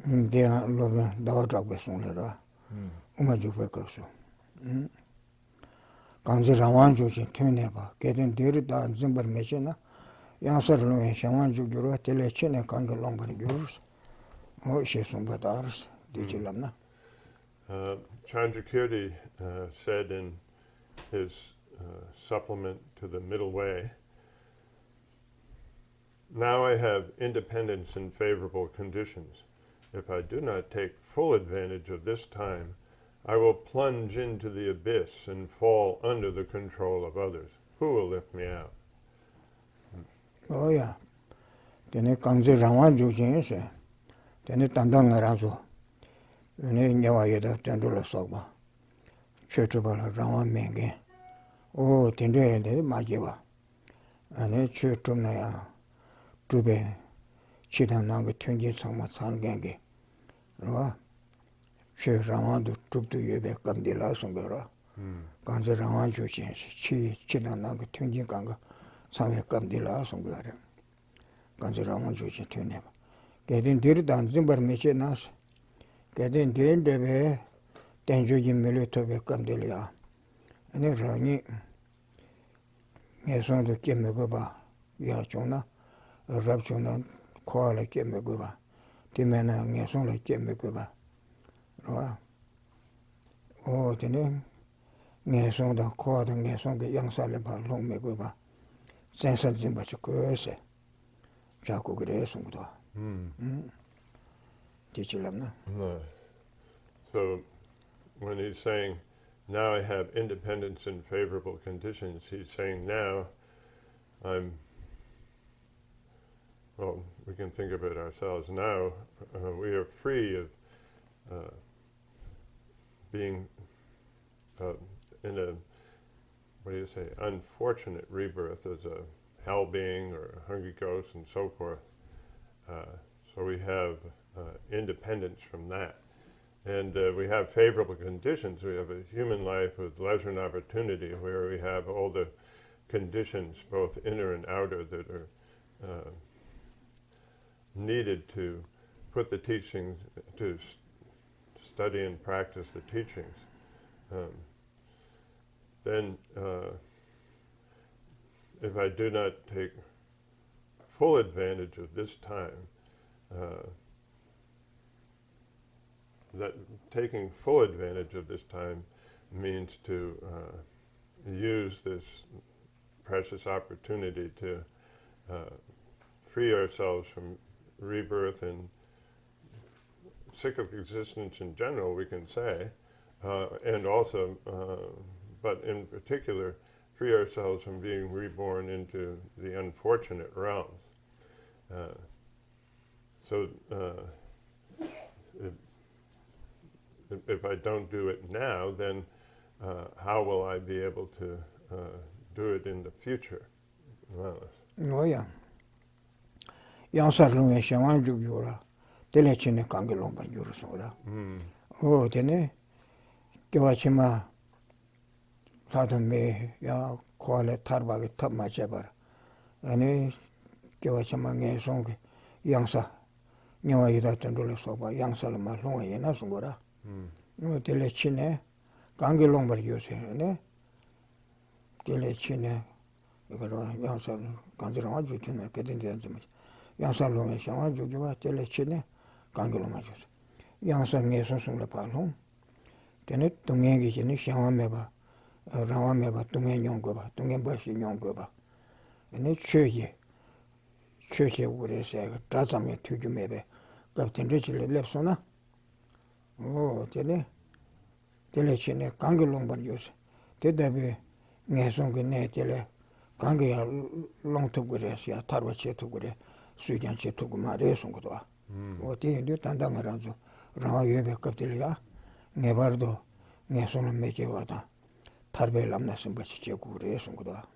Dia lobe dawa dragbe songlera. Uma jukbe kapso. Kanzi rawan juji tuneba. Kedin diri da zimbar mechena. Yansar lobe shawan jugjuro tele chene kange longbar gyurus. O ishe sumba daras. Dichilamna. Chandrakirti said in his supplement to the Middle Way, now I have independence in favorable conditions. If I do not take full advantage of this time, I will plunge into the abyss and fall under the control of others. Who will lift me out? Oh yeah. Tene kanzi rawan juji se. Tene tandang ngarazo. Tene nyawa yeda tendula sokba. Chötubala rawan menge. O tende elde majiwa. Ane chötumna ya. Tube chidam nanga tunji sangma sangenge. Rwa. Chö rawan du tubdu yube kamdila sungara. Kanzi rawan juji se. Chidam nanga tunji kanga sangme kamdila sungara. Kanzi rawan juji tuneba. Kedin diri dan zimbar meche nas. Kedin diri debe tenju jimmili tobe kamdila. Ane rani ngesondu kemme goba ya chungna. Rab chungna kwa la kemme goba. Timena ngeson la kemme goba. Rwa. O tene ngeson da kwa da ngeson ge yangsa le ba long me goba. Sensan zimba chukwe se. Chaku gre sungdo. Tichilamna. No. So when he's saying, now I have independence in favorable conditions, he's saying now well, we can think of it ourselves. Now we are free of being in a, what do you say, unfortunate rebirth as a hell being or a hungry ghost and so forth. So we have independence from that. And we have favorable conditions. We have a human life with leisure and opportunity where we have all the conditions, both inner and outer, that are needed to put the teachings, to study and practice the teachings. Then if I do not take full advantage of this time, that taking full advantage of this time means to use this precious opportunity to free ourselves from rebirth and cyclic existence in general, we can say, and also, but in particular, free ourselves from being reborn into the unfortunate realms. If I don't do it now, then how will I be able to do it in the future? Oh yeah. Yansar lunge shawan jugyura. Tele chine kange lomba gyuru sora. Oh tene gewachima ladan me ya kwale tarbagi tabma chebar. Ane gewachima nge songe yangsa nyawa yida tendule soba yangsa lama lunga yena sungora. Tele chine kange lomba gyuse ne. Tele chine yangsa kanzirama jutine kedin diyanzima. Yangsa lunga shawan jugyuwa tele chine kange lomba gyuse. Yangsa nge son sungla pa long. Tene tungen gi chine shawan meba rawa meba tungen nyongo ba tungen bashi nyongo ba. Ene choye ure se trazame tuju mebe kapten richile lepsona. Oh tele chine kange lomba gyuse. Te dabi nge songe ne tele kange ya long tugure ya tarwa che tugure suyan che tuguma re songdo. O te ndu tanda ngaranzo rawa yebe kaptele ya nge bardo nge sono meche wada tarbe lamna simbachi che gure songdo.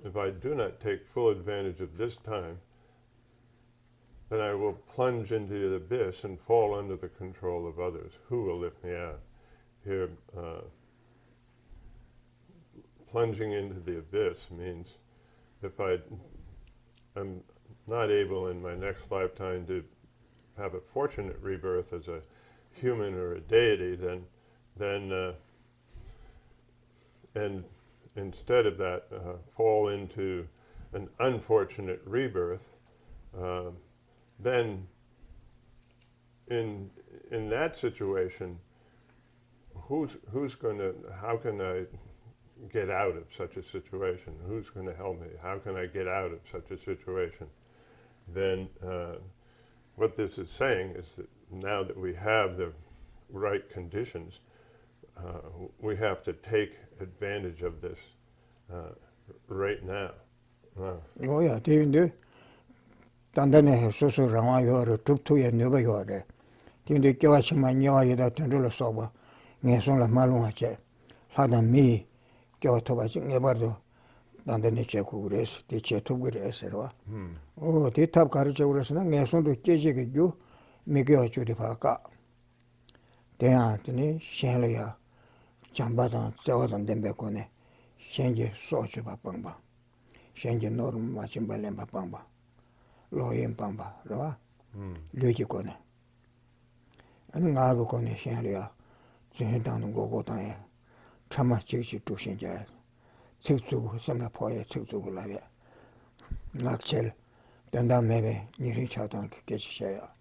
If I do not take full advantage of this time, then I will plunge into the abyss and fall under the control of others. Who will lift me out? Here, plunging into the abyss means if I'm not able in my next lifetime to have a fortunate rebirth as a human or a deity, then and instead of that fall into an unfortunate rebirth, then in that situation, who's going to, how can I get out of such a situation? Who's going to help me? How can I get out of such a situation? Then what this is saying is that now that we have the right conditions, we have to take advantage of this right now. Oh yeah, they 단단해 소소 라마요를 툭툭에 넣어요래. 근데 겨와치만 녀와이다 된들로 써봐. 내손라 말롱하체. 사람이 겨와토바지 내버도 단단히 제고 그래서 대체토 그래서와. 대탑 가르쳐 그래서는 내손도 깨지게 주 미겨 주디 바까. 대한테니 셴려야 잠바다 저거던 덴베코네. 셴게 소주 바빵바. 셴게 노름 마침 발렘 바빵바. 로인 빵바, 로아, 류지코네. 아니 나도 코네 셴리야. 진행당는 거고다에 참아 지지 두신자. 책주고 섬나 포에 책주고 라게. 낙첼 된다매베 니리 차단 깨지셔야.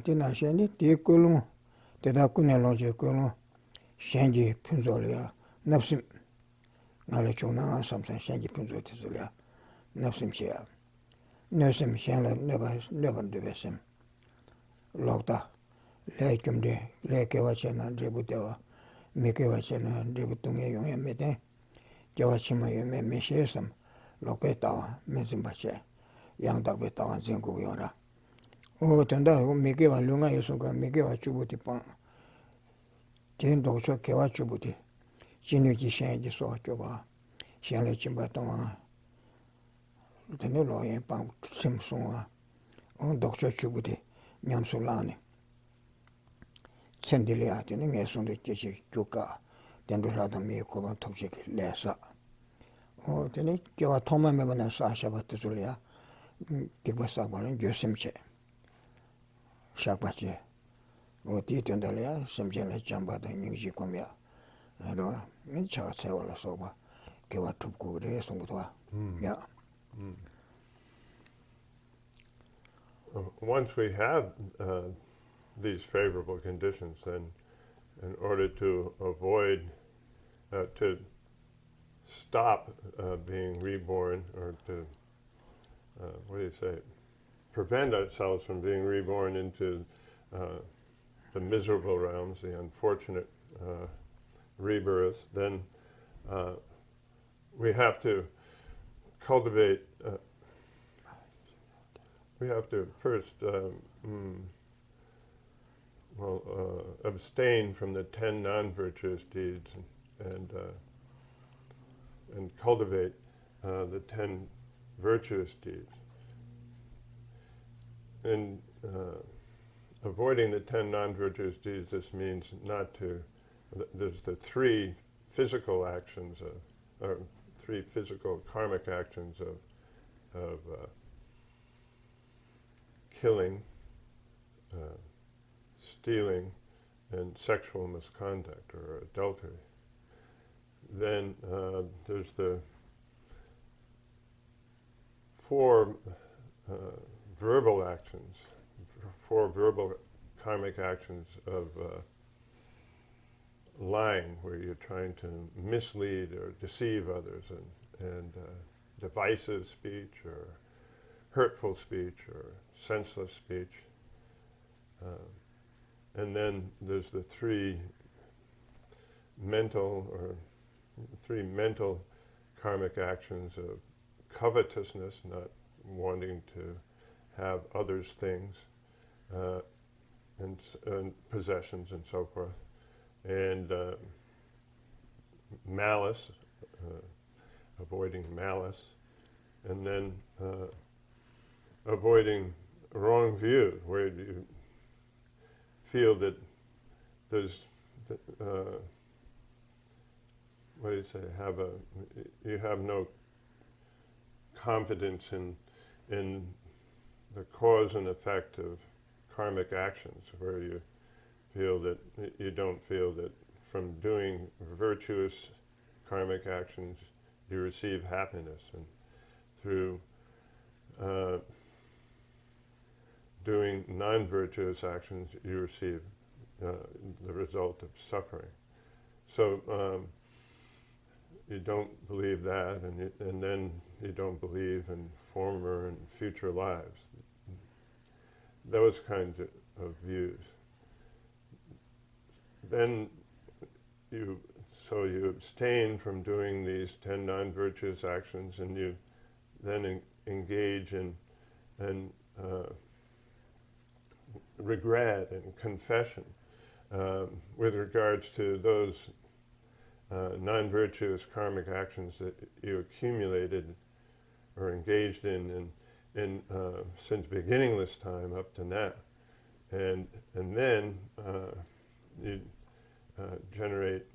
디나셴이 디콜로 대다군에 로지콜로 셴지 분조리야. 납심 나를 조나 삼산 셴지 분조티소리야. 납심치야. Nursing Shanla never division. Locked Lakumde, Lakewachana, Dributeva, Mikewachana, Dributunga, young mede, Jawachima, you may measure some, Loketawa, Mezimbache, young Dagbetawa, Zingo Yora. Tanda, Mikeva Lunga Yusuka, Mikeva Chubuti Pong. Tin Docho Kewa Chubuti, Chinuki Shangi saw Jova, Shanla Chimbatoma. Tene loyen pang simsonga on doctor chubuti nyamsulani sendili atene ngeson de kechi kuka dendo rada me ko ban topje lesa tene kyo toma me bana sa shabat zulia tibasa ban gyosimche shakbache ti tendalia semjene jamba da nyingji komya ro ni cha sewala soba kyo tupku re songwa ya. Once we have these favorable conditions, then in order to avoid, to stop being reborn, or to, prevent ourselves from being reborn into the miserable realms, the unfortunate rebirths, then we have to cultivate, we have to first abstain from the 10 non-virtuous deeds and cultivate the 10 virtuous deeds. In avoiding the 10 non-virtuous deeds, this means not to, there's the 3 physical actions, or 3 physical karmic actions of killing, stealing, and sexual misconduct or adultery. Then there's the 4 verbal actions, 4 verbal karmic actions of lying, where you're trying to mislead or deceive others, and divisive speech or hurtful speech or senseless speech. And then there's the 3 mental karmic actions of covetousness, not wanting to have others' things, and possessions and so forth, and malice, avoiding malice, and then avoiding wrong view, where you feel that there's, you have no confidence in the cause and effect of karmic actions, where you feel that you don't feel that from doing virtuous karmic actions you receive happiness, and through doing non-virtuous actions you receive the result of suffering. So you don't believe that, and then you don't believe in former and future lives. Those kinds of views. Then you abstain from doing these 10 non-virtuous actions, and you then engage in regret and confession with regards to those non-virtuous karmic actions that you accumulated or engaged in since beginningless time up to now, and then you generate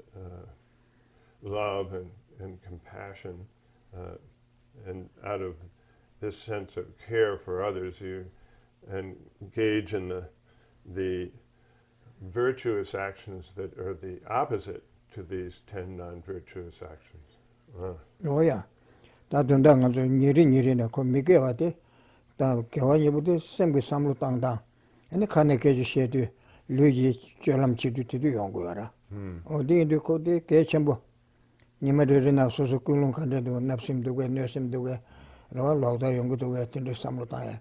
love and compassion, and out of this sense of care for others, you engage in the virtuous actions that are the opposite to these 10 non-virtuous actions. Oh yeah. Da dunda nga zo nyiri na ko mige wate da gewa yebude sembe samlu tangda. Ene kane keji shedu luji cholam chidu tidu yongu yara. O di indu ko di ke chenbo. Nima diri na soso kulung kande do napsim duwe, nyosim duwe, rawa lawda yongu duwe tindu samlu tangya.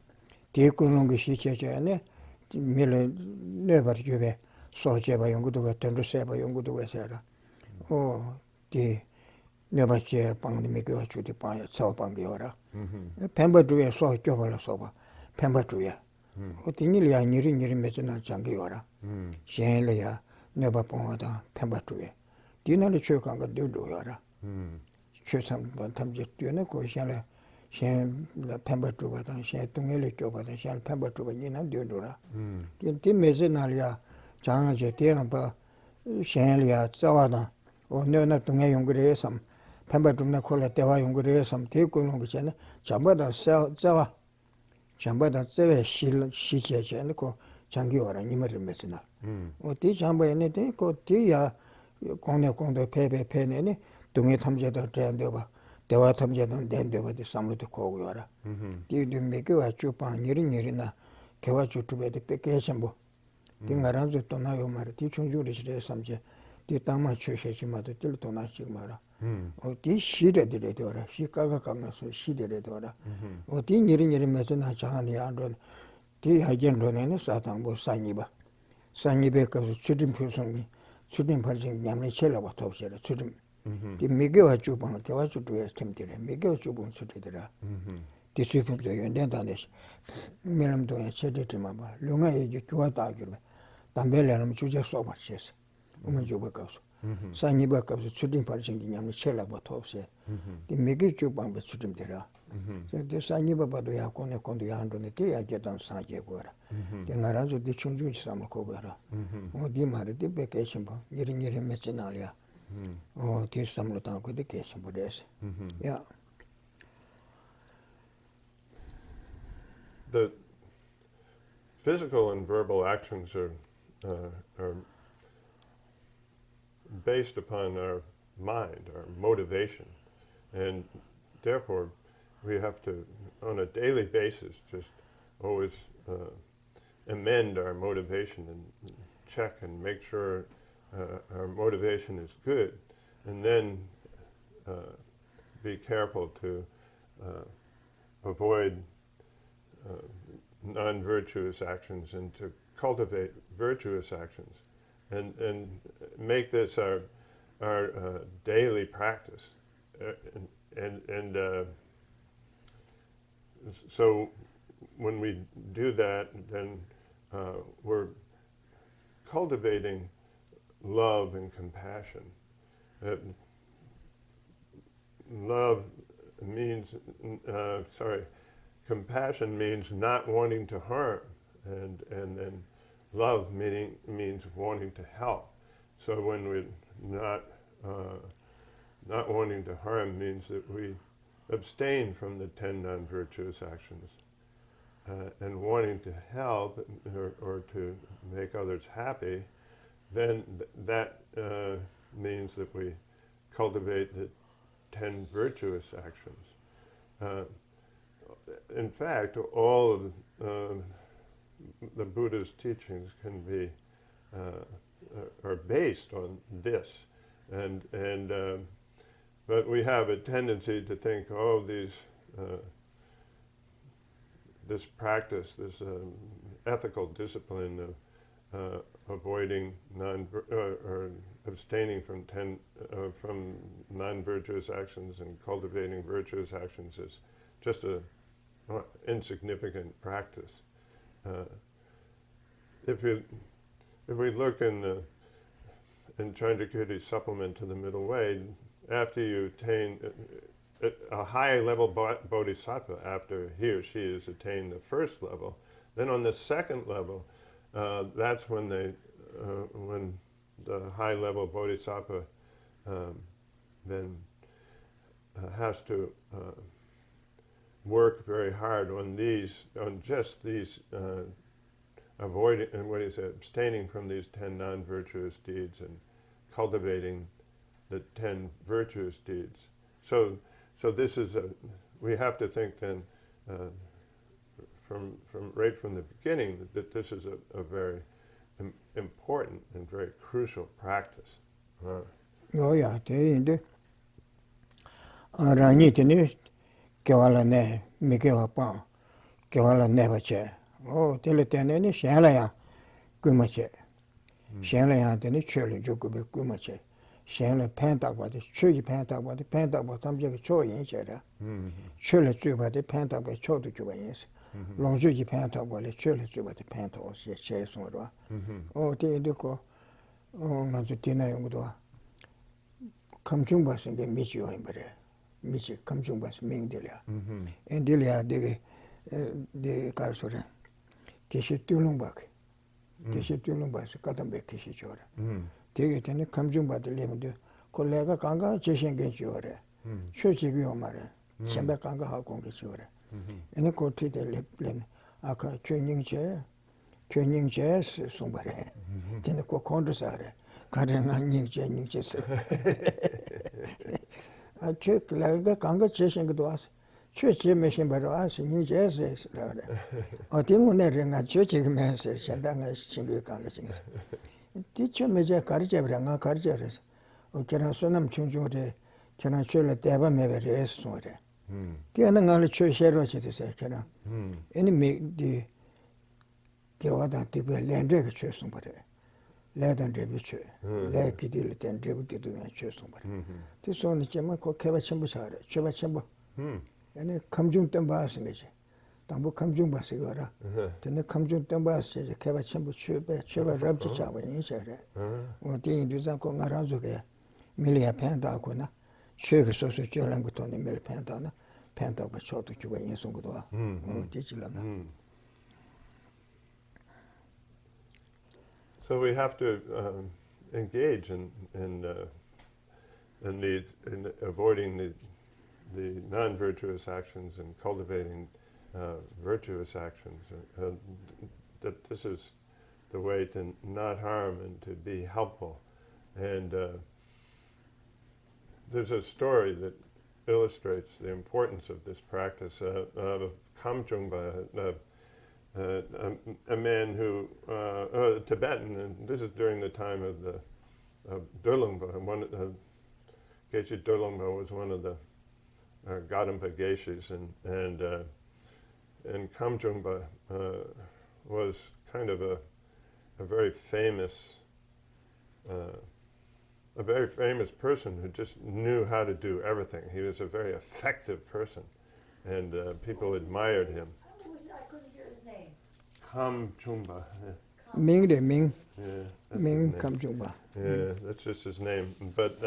Di kulung ki shi cheche ane mile nebar yuwe so cheba yongu duwe, tindu seba yongu duwe sera. O di nebar che pangni mikiwa chudi pangya, tsawa pangya wara. Pemba duwe so kyoba la soba, pemba duwe. O di nili ya nyiri mezi na changi wara. Shen le ya nebar pangwa da pemba duwe. Di nali chwe kanga duwe wara. Chwe tamje duwe na ko shen pemba duwa da, shen tungele kyoba da, shen pemba duwa nina duwe wara. Di mezi nali ya changa je diya pa shen le ya tsawa da, o nyo na tunga yungure sam, pemba duwa kola dewa yungure sam, di kulungu chene, chamba da tsawa, chamba da tsawa shi che chene ko changi wara nima rimezi na. O di chamba ene di ko di ya kongdo pe nene, tunga tamje da dren dewa, dewa tamje da dren dewa di samlu di kogu wara. Di miki wa chupa nyiri na, kewa chutube di pe kechambo. Di ngaranzo tona yo mara, di chungchuri shire samche, di tangma chu shechi mada, di tona shik mara. O di shire dire dora, shi kaka kanga so shi dire dora. O di nyiri mezi na changani yandro, di hajen ro nene satangbo sanyiba. Sanyibe kaso chudim pyusongi, chudim parjing nyamni chela wa topsera, chudim. Di miki wa chupang, kewa chutube temtire, miki wa chupang chutidira. Di suipunzo yonden tandesh, milam doya chedi timaba, lunga yeji kiwa taagirwe. 담벨레는 주제 소바치스. 우면 주고 가서. 산이바 가서 추딩 발생기 냠이 첼라고 톱세. 이 메기 주방be 추딩 되라. 근데 산이바 봐도 야고네 건도 야한도네 대야 계단 사제고라. 내가라서 디충중치 삼을 거고라. 어디 말이 베케이션 봐. 이리 메시나리아. 디삼로 당고 베케이션 보레스. 야. The physical and verbal actions are based upon our mind, our motivation, and therefore we have to, on a daily basis, just always amend our motivation and check and make sure our motivation is good, and then be careful to avoid non-virtuous actions and to cultivate virtuous actions, and make this our daily practice, so when we do that, then we're cultivating love and compassion. Love means compassion means not wanting to harm, and then love means wanting to help. So when we're not wanting to harm means that we abstain from the 10 non-virtuous actions. and wanting to help or to make others happy, then that means that we cultivate the 10 virtuous actions. In fact, all of the Buddha's teachings can be are based on this, but we have a tendency to think, oh, this practice, this ethical discipline of avoiding or abstaining from non-virtuous actions and cultivating virtuous actions is just a insignificant practice. If we look in Chandrakirti's supplement to the Middle Way, after you attain a high level bodhisattva, after he or she has attained the first level, then on the second level, that's when when the high level bodhisattva then has to work very hard on just these avoiding, and what is it, abstaining from these 10 non-virtuous deeds and cultivating the 10 virtuous deeds. So this is we have to think then right from the beginning that this is a very important and very crucial practice. Oh yeah, the Rani tene kewala ne mikewa pa kewala ne bache. Oh, tele tene ni shenla ya kumache. Shenla ya tene chöle jokube kumache. Shenla penta ba de chögi penta ba tamje ke cho yin chera. Chöle juba de penta ba cho de juba yin. Longju ji penta ba le chöle juba de penta o se che so ro. Oh, te de ko oh ngazu tina yung do. Kamchung ba sin de michi yo imbre. Michi kamchung ba sin ming de ya. En de ya de ka so re. Geshe tulungbak. Geshe tulungbak se katambe geshe chora. Dege tene kamjung bade lemde kollega kanga jeshen gen chore. Chochi bi omare. Chembe kanga ha kong ge chore. Ene koti de lem aka chöning che sumbare. Tene ko kondo sare. Kare nga ning che se. A che kollega kanga jeshen ge doas. Chochi meshin baro as ning che se. A tingu ne renga chochi ge men se chandanga chingi kanga chingi. Dicho meja karjabra nga karjares. O kera sonam chungchungre kera chola deba mebere es sore. Tiana nga le cho shero chite se kera. Eni me di gewada tibe lendre ke cho sumbare. Le dan rebi cho. Le kidi le ten rebi tidu na cho sumbare. Ti soni chema ko keba chembu sare. Choba chembu. Eni kamjung temba asingeche. 당부 감중 바시거라. 근데 감중 땡바시 개바 첨부 최바 랍지 잡아 인셔래. 어디 인도상 공가라조게 밀리아 팬다고나 최그 소소 저랑 것도는 밀 팬다나 팬다고 저도 주고 인송도 와. 되질라나. So we have to engage in avoiding the non-virtuous actions and cultivating virtuous actions, that this is the way to not harm and to be helpful. And there's a story that illustrates the importance of this practice of Kamchungpa, a man who, a Tibetan, and this is during the time of the Durlungpa. Geshe Durlungpa was one of the Gadampa Geshes, and Kamchungpa was kind of a very famous person who just knew how to do everything. He was a very effective person, and people admired him. I couldn't hear his name. Kamchungpa. Ming de Ming. Yeah, Ming Kamchungpa. Yeah, that's just his name. But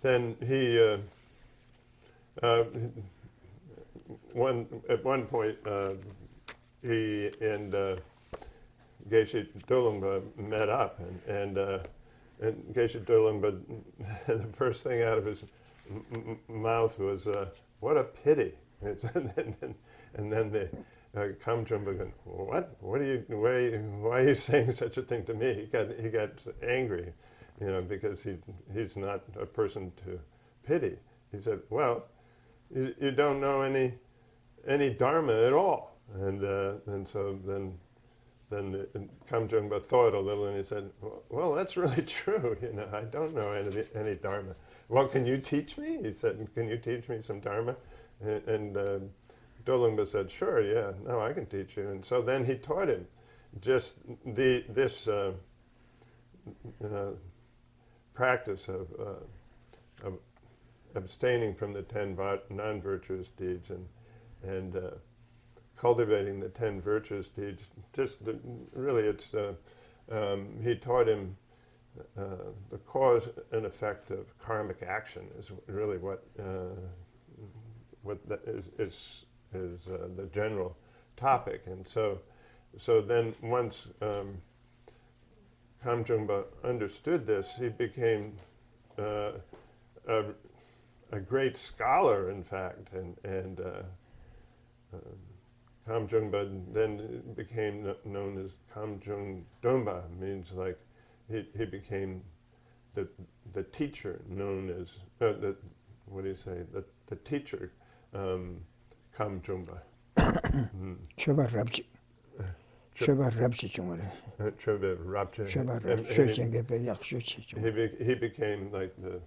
then he. At one point, he and Geshe Durlungpa met up, and Geshe Durlungpa, the first thing out of his mouth was, "What a pity!" And then Kamjumba going, what? Why are you saying such a thing to me? He got angry, because he's not a person to pity. He said, well, you don't know any dharma at all. And so then Kamjumba thought a little, and he said, well, that's really true. I don't know any dharma. Well, can you teach me? He said, can you teach me some dharma? And Dolungpa said, sure, yeah, no, I can teach you. And so then he taught him just this practice of abstaining from the 10 non-virtuous deeds and cultivating the 10 virtuous deeds. He taught him the cause and effect of karmic action is really what is the general topic. And so then once Kamjumpa understood this, he became a great scholar, in fact, and Kamjumpa then became known as Kamjungdumba, means like he became the teacher, known as the teacher Kamjumpa. Choba Rabji. Choba Rabji Chungare. Choba Rabji. Choba Rabji. He became like the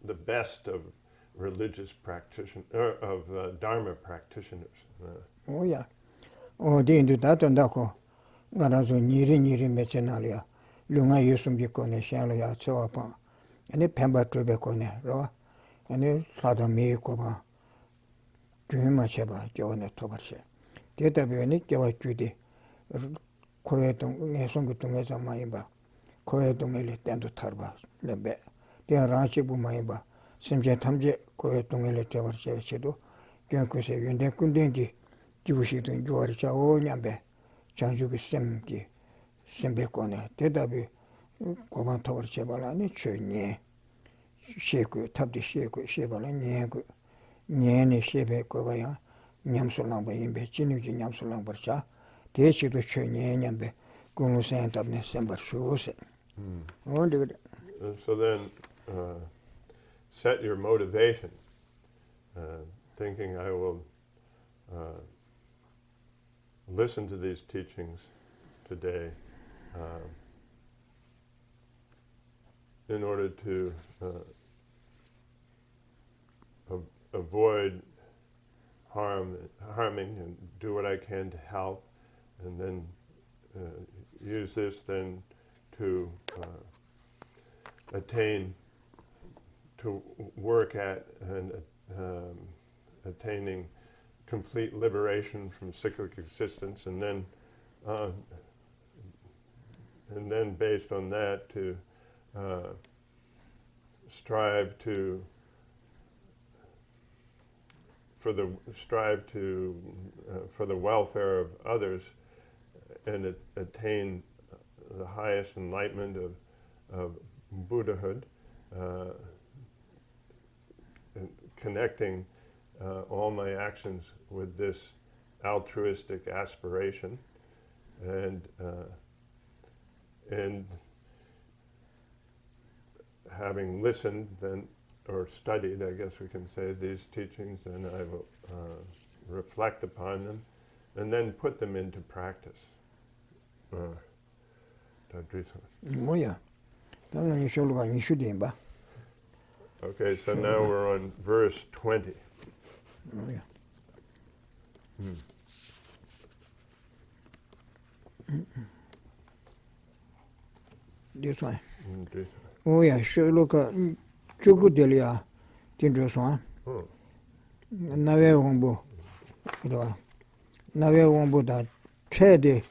the best of religious practitioners, of Dharma practitioners. Oh yeah. Oh, they do that on Dako. Narazo Niri Mechenalia. Lunga Yusum Bicone, Shalia, Choapa. And a Pemba Trebecone, Raw. And a Sadami Koba. Machaba, Joanna Tobarshe. Data Bionic, Java Judy. Corretum, Nesongutunga Maimba. Corretum Elitando Tarba, Lembe. They are Ranchibu Maimba. Simja Tamje, Corretum Elitavarchedo. Jankuse, Yundekundengi. Juvishitun, Georgia, O Yambe. Chanjuki Semki. Sembecone. Data be Koban Tobarchebalani, Chunye. Sheku, Tabdi Sheku, Shebalan, Nyene Shebe Kovaya, Nyamsulang by Imbe, Chinuki Nyamsulang Barcha, Techi to Chunye, Gunu Saint of December shoes. So then set your motivation, thinking I will listen to these teachings today in order to avoid harming and do what I can to help, and then use this then to work at and attaining complete liberation from cyclic existence, and then based on that to strive for the welfare of others and attain the highest enlightenment of Buddhahood, and connecting all my actions with this altruistic aspiration, and having listened then, or studied, I guess we can say, these teachings, then I will reflect upon them and then put them into practice. Okay, so now we're on verse 20. This one. Oh yeah, sure. Look, Chukudelia, Tindroswan. Nave Wombo. Nave Wombo that trade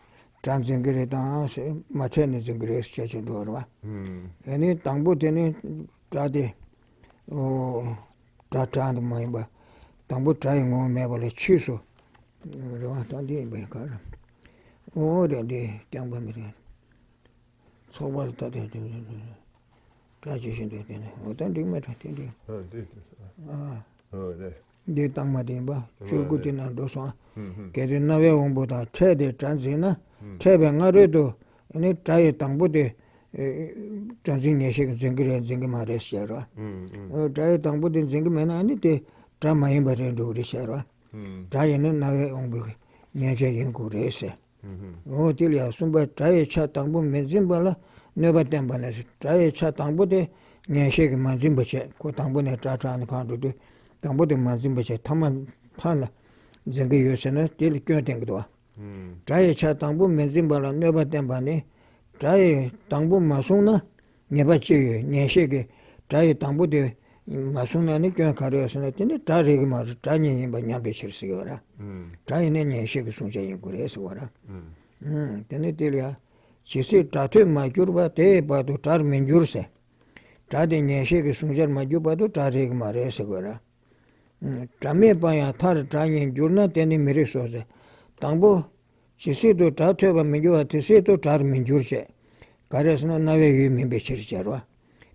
transingre dance, Machenis in Grace Church and Dorva. Any Tambo Teni Trade or Tatan Maimba. Tambo trying on Mabel Chiso. Oh, the young so what that is graduation did. Oh, don't do matter. Oh, there. de tangma dimba chugu Right. dinan do so Mhm. ke de nawe wongbo da che de tranzina che be ngare do ne tai tangbo de tranzin ne she jengre jeng ma re shero tai tangbo de jeng me na ni de tra ma yin ba re do ri shero tai ne nawe wongbo ne je yin go re se o til ya sumba tai cha tangbo me jimba la ne ba tem ba ne tai cha tangbo de ne she ge ma jimba che ko tangbo ne tra tra ne pa do de tangbo de ma jimba che taman pala zenge yosena til kyo tengdo traye cha tangbu menzin bala nyoba temba ne traye tangbu masuna nyeba che nyeshe ge traye tangbu de masuna ne kyo kare yosena tene traye ge mar traye yin ba nyambe chirsi ge wara traye ne nyeshe ge sunja yin kure es wara tene til ya chisi trate ma gyurba te ba do tar menjur se trade nyeshe ge sunjar ma gyurba do traye ge mar es wara Trame paya thar trayen jurna teni miri soze. Tangbo chisi to tra thweba mingyuwa tisi to tar mingyurche. Karesna nawe yu mimbe chircherwa.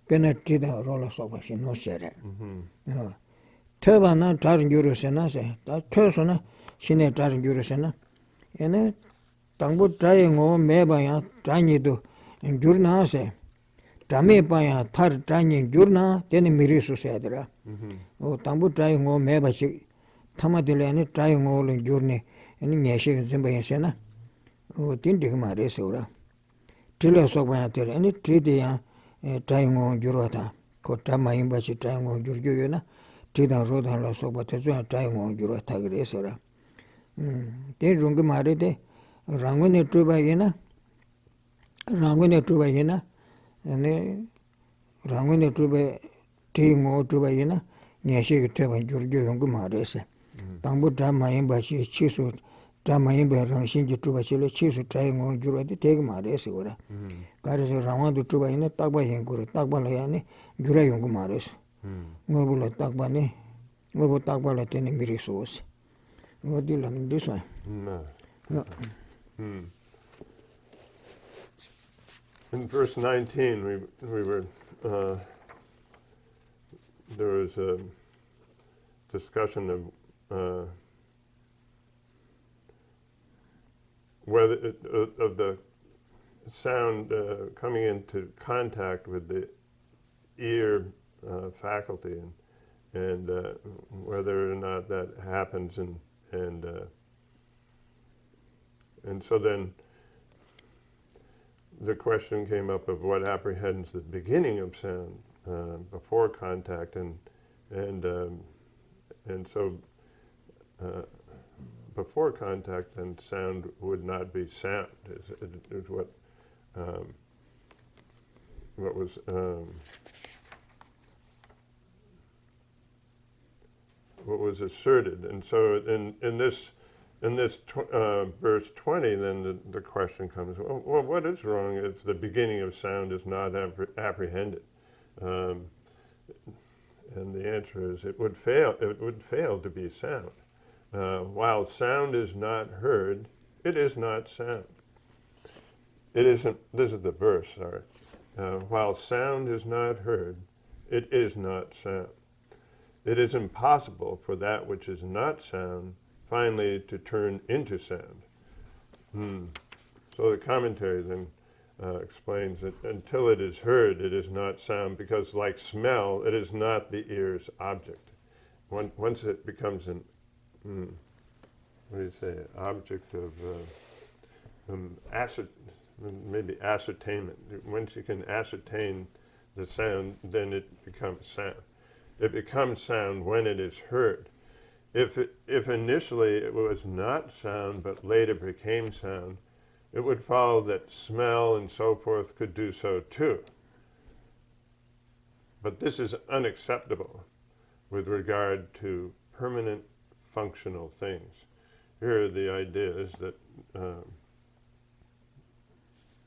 Pena trida rola soba shi no shere. Thweba na tar gyuru se na se. Thwe so na shine tar gyuru se na. Ene tangbo traye ngo meba ya tranyi to jurna se. Trame paya thar trayen jurna teni miri so se adira. O tambu trai ngo meba chi tamadile ani trai ngo le gyurne ani nyeshe zimba yensena o tindi ma re sura tile so ba tere ani tride ya trai ngo gyurata ko tama imba chi trai ngo gyurgyo yona trida rodan la so ba te zo trai ngo gyurata gre sura te rung ma re de rangone truba yena ani rangone truba ti ngo truba yena nyeshe ge teba gyurgyo yungu ma re se tangbu drama yinba chi chisu drama yinba rangshin ji truba chile chisu trai ngo gyurwa di tegi ma re se gora kare se rangwa du truba yina takba yingura takba la yani gyura yungu ma re se ngobu la takba ni ngobu takba la teni miri so se ngodi la mindi so In verse 19, we were there was a discussion of whether of the sound coming into contact with the ear faculty and whether or not that happens and so then the question came up of what apprehends the beginning of sound before contact and so before contact then sound would not be sound is what was asserted. And so in this verse 20, then the question comes, well, what is wrong if the beginning of sound is not apprehended? And the answer is it would fail to be sound. While sound is not heard, it is not sound. It isn't, this is the verse, sorry. While sound is not heard, it is not sound. It is impossible for that which is not sound finally to turn into sound. So the commentary then explains that until it is heard, it is not sound, because like smell, it is not the ear's object. Once it becomes an, object of maybe ascertainment. Once you can ascertain the sound, then it becomes sound. It becomes sound when it is heard. If initially it was not sound, but later became sound, it would follow that smell and so forth could do so too. But this is unacceptable with regard to permanent functional things. Here the idea is that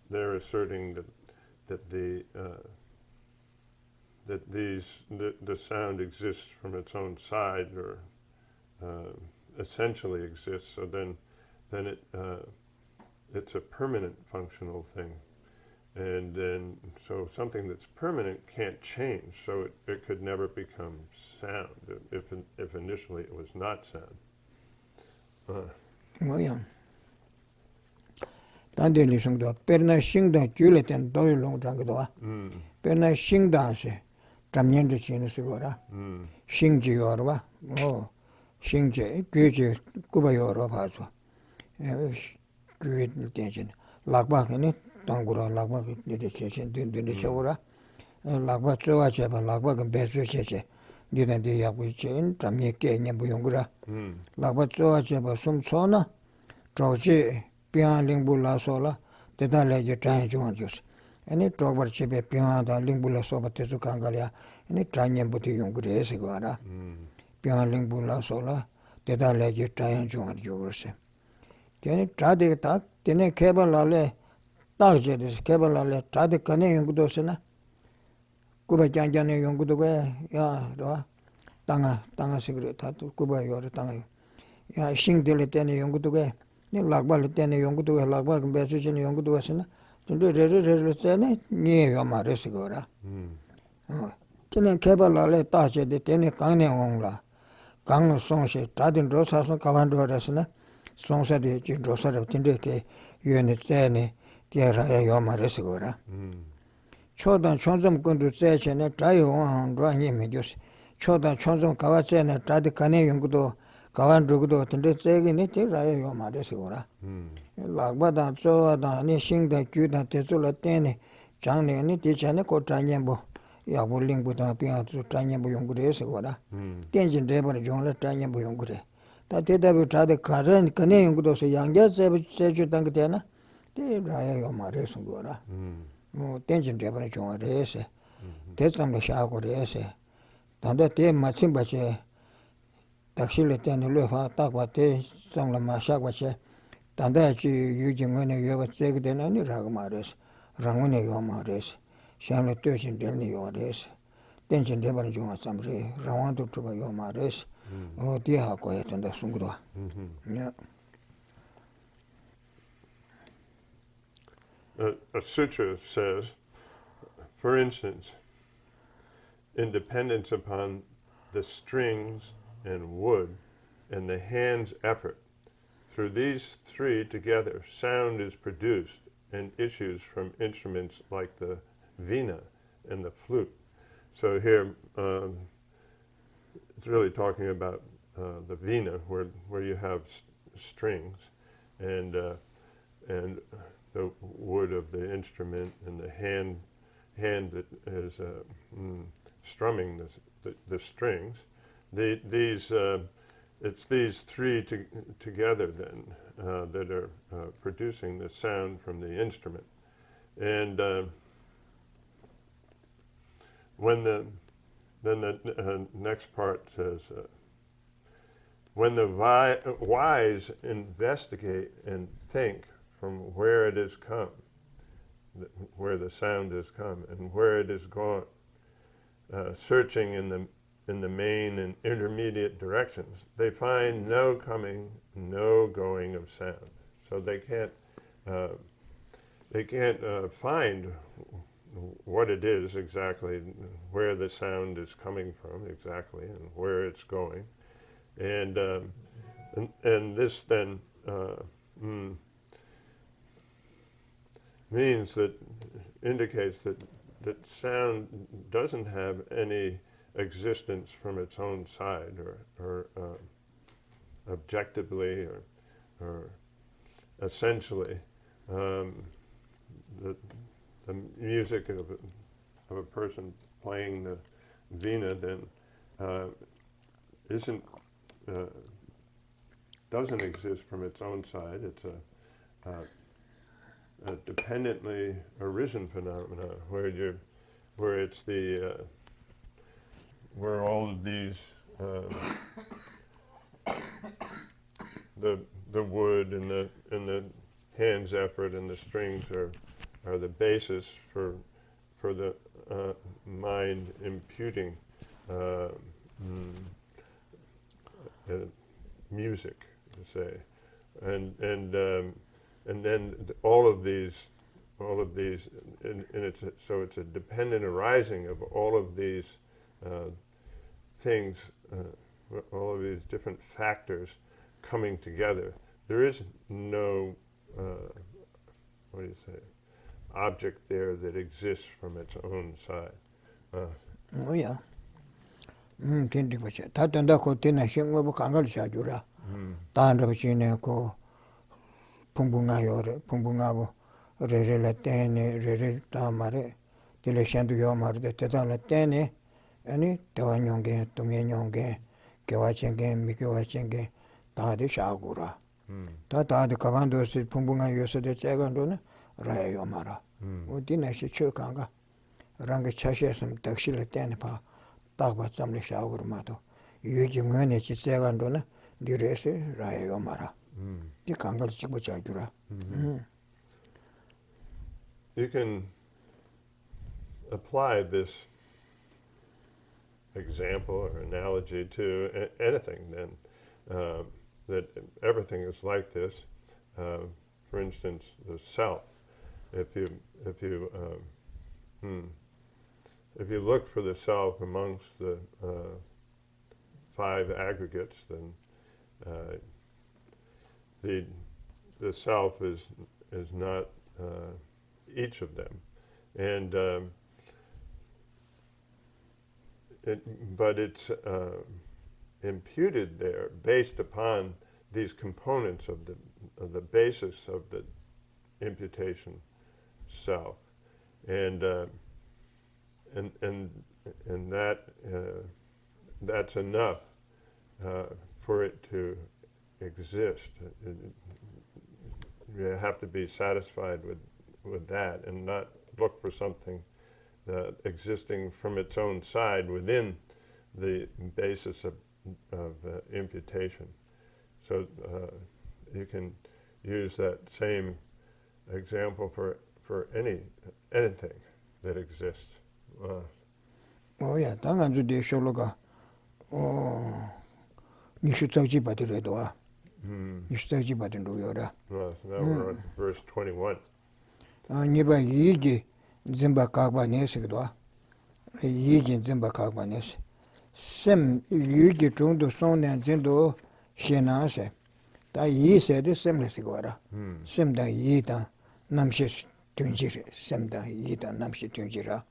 they're asserting that the sound exists from its own side, or essentially exists. So then it's a permanent functional thing. And then, so something that's permanent can't change, so it could never become sound if initially it was not sound. 뭐야 단데리 성도 페르나 싱다 줄레텐 도일롱 장거도와 페르나 싱다세 담년도 지는스고라 싱지요라 싱제 괴제 꾸바요라 봐서 괴드 텐션 락바케네 당구라 락바케 데체chen 든든데 쳐오라 락바 쪼아체바 락바가 베스체체 니단데 야부이chen 담예께 냠부용구라 락바 쪼아체바 숨소나 조지 pian lingbu la so la te da le je tan jong jos ani to bar che be pian da lingbu la so ba te su kang ga ya ani tan nyen bu ti yong gre se ga ra pian lingbu la so la te da le je tan jong jos te ni tra de ta te ne ke ba la le ta je de ke ba la le tra de ka ne yong do se na ku ba jan jan ne yong do ga ya ro tanga se gre ta ku ba yo re tanga ya sing de le te ne yong do ga ni lakbal tene yongudu lakbal besu chen yongudu asina tunde re tene ni yo ma res gora tene kebal le ta che de tene kangne ongla kang song she ta din ro sa so kawan ro resna song sa de chin ro sa de tinde ke yene tene tie ra yo ma res gora chodan chonzom kundu tse chene ta yo ong ro ni me jos chodan chonzom kawa chene ta de kane yongudu kawan rugudo tende tsegi ni te raya yo ma re sigora lakba dan tsowa dan ni shing dan kyu dan te tsu la teni chang ni ni te chane ko chanyen bo yakbo lingbo dan piya tsu chanyen bo yungu re sigora tenjin reba ni jong la chanyen bo yungu re ta te tabi chade karen kane yungu do se yangya tsechu tanga tena te raya yo ma re sigora tenjin reba ni jong re se te tsam la sha ko re se tanda te ma tsimba che takshile tene le fa takwa te sangla ma shakwa che tanda chi yuji ngone yoba tsegi tena ni raga ma res rangone yo ma res shamle toshin delni yo res tenchin rebar junga samre rawandu chuba yo ma res o ti ha ko ya tanda sungro ya a sutra says, for instance, in dependence upon the strings and wood, and the hand's effort. Through these three together, sound is produced and issues from instruments like the veena and the flute. So here, it's really talking about the veena, where you have strings, and the wood of the instrument, and the hand that is strumming the strings. It's these three together then that are producing the sound from the instrument. And when the next part says, when the wise investigate and think from where it has come, where the sound has come and where it is gone, searching in the main and intermediate directions, they find no coming, no going of sound. So they can't find what it is exactly, where the sound is coming from exactly, and where it's going, and this then means that indicates that sound doesn't have any existence from its own side, or objectively, or essentially. The music of a person playing the veena then doesn't exist from its own side. It's a dependently arisen phenomena where it's where all of these the wood and the hand's effort and the strings are the basis for the mind imputing music, to say, and then all of all of these, and so it's a dependent arising of all of these things, all of these different factors coming together. There is no, what do you say, object there that exists from its own side. Oh yeah. Tindi bache. Ta tanda ko tina shingo bu kangal shajura. Ta ndo chine ko pungbunga yore, pungbunga bu re la tene, re ta mare. Tile shandu yo mare de teta la tene. Ani tewa nyonge, tunge nyonge, kewa chenge, mikewa chenge, ta de shagura. Ta de kabando si pungbunga yose de chegando na raya yo mara. O tina shi chu kanga. Rangi chashe sam takshi la tene pa. 딱바 잠리 샤워를 마도 유지 면에 지세간도는 디레스 라요 마라 이 강갈 찍고 자주라 You can apply this example or analogy to anything then, that everything is like this. For instance, the self. If you look for the self amongst the 5 aggregates, then the self is not each of them, and but it's imputed there based upon these components of the basis of the imputation self, and that's enough for it to exist. You have to be satisfied with that and not look for something existing from its own side within the basis of imputation. So you can use that same example for anything that exists. Oh yeah, 당한주 대쇼로가 니슈적지 받으래도와 니슈적지 받은 로요라. Now we're on verse 21. 니바 이기 짐바카바네스도와 이기 짐바카바네스 셈 유기 정도 손내 진도 신나세 다 이세데 셈레스고라 셈다 이다 남시 tunjiri, semda yida namshi tunjira.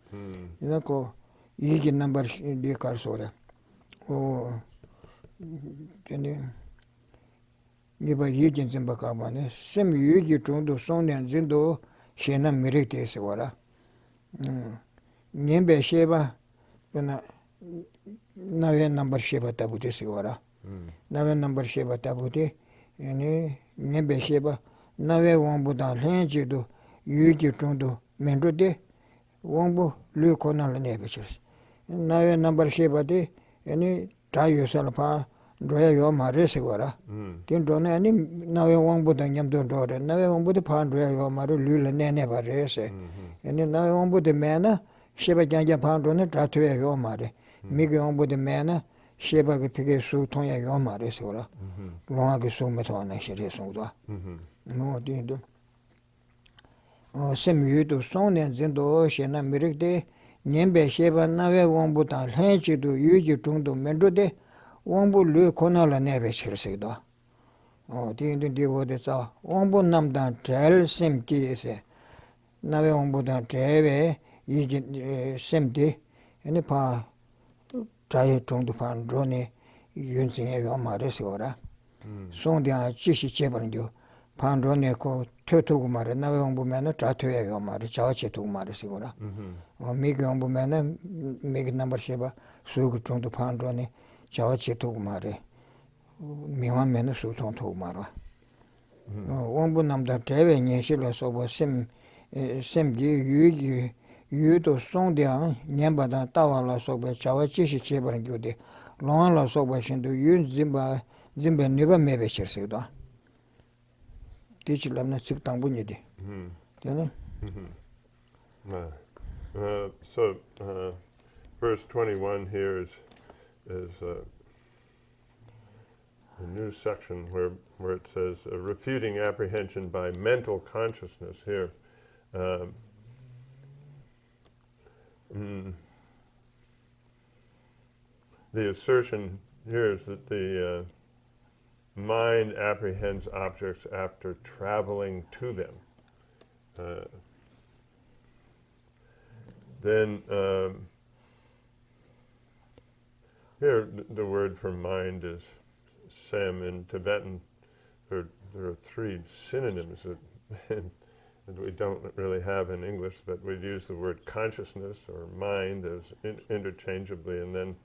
Ina ko yigi nambar di kar sore. O tene niba yigi zimba kabane, sem yigi chungdo sonyan zindo shena mirik te se wara. Nyembe sheba, nawe nambar sheba tabuti se wara. Nawe nambar sheba tabuti, nyembe sheba, nawe wangbudan lenji do yuji chungdo mendo de wangbo lu konal nebechis nawe number sheba de tayo salpa droya yo mare segora tin drone ani nawe wangbo da nyamdo ndore nawe wangbo de pan droya yo mare lu le nene bare se nawe wangbo de mena sheba janja pan drone tratwe yo mare mige wangbo de mena sheba ge pige su tonya yo mare segora longa ge su metona shire sungwa no dindo sem yudu sonen zindo shena mirikde nyembe sheba nawe wangbu tan lenchi du yuji chungdu mendo de wangbu lu kona la nebe chirsikdo. Di wode sa wangbu namdan trel sem ki ese nawe wangbu tan trewe yuji sem di pa chaye chungdu pan drone yunzin ega mare se ora. Sondian chishi chebarndio pan drone ko tötögu mare nawe wangbu mena tratwega mare chawache tu mare sigura migi wangbu mena migi nambar sheba sugu chungdu pandroni chawache tu mare miwa mena su tong tu mare wangbu namda trewe nyeshi la soba sem gi yu to songdiang nyemba dan tawa la soba chawache shi chebaran gyude longa la soba shindu yu zimba niba mebe shirsigda teach lamna sik tangbu nyede. So verse 21 here is a new section where it says refuting apprehension by mental consciousness. Here Um, mm, the assertion here is that the mind apprehends objects after traveling to them. Then here the word for mind is sem. In Tibetan there are three synonyms that we don't really have in English, but we'd use the word consciousness or mind as interchangeably, and then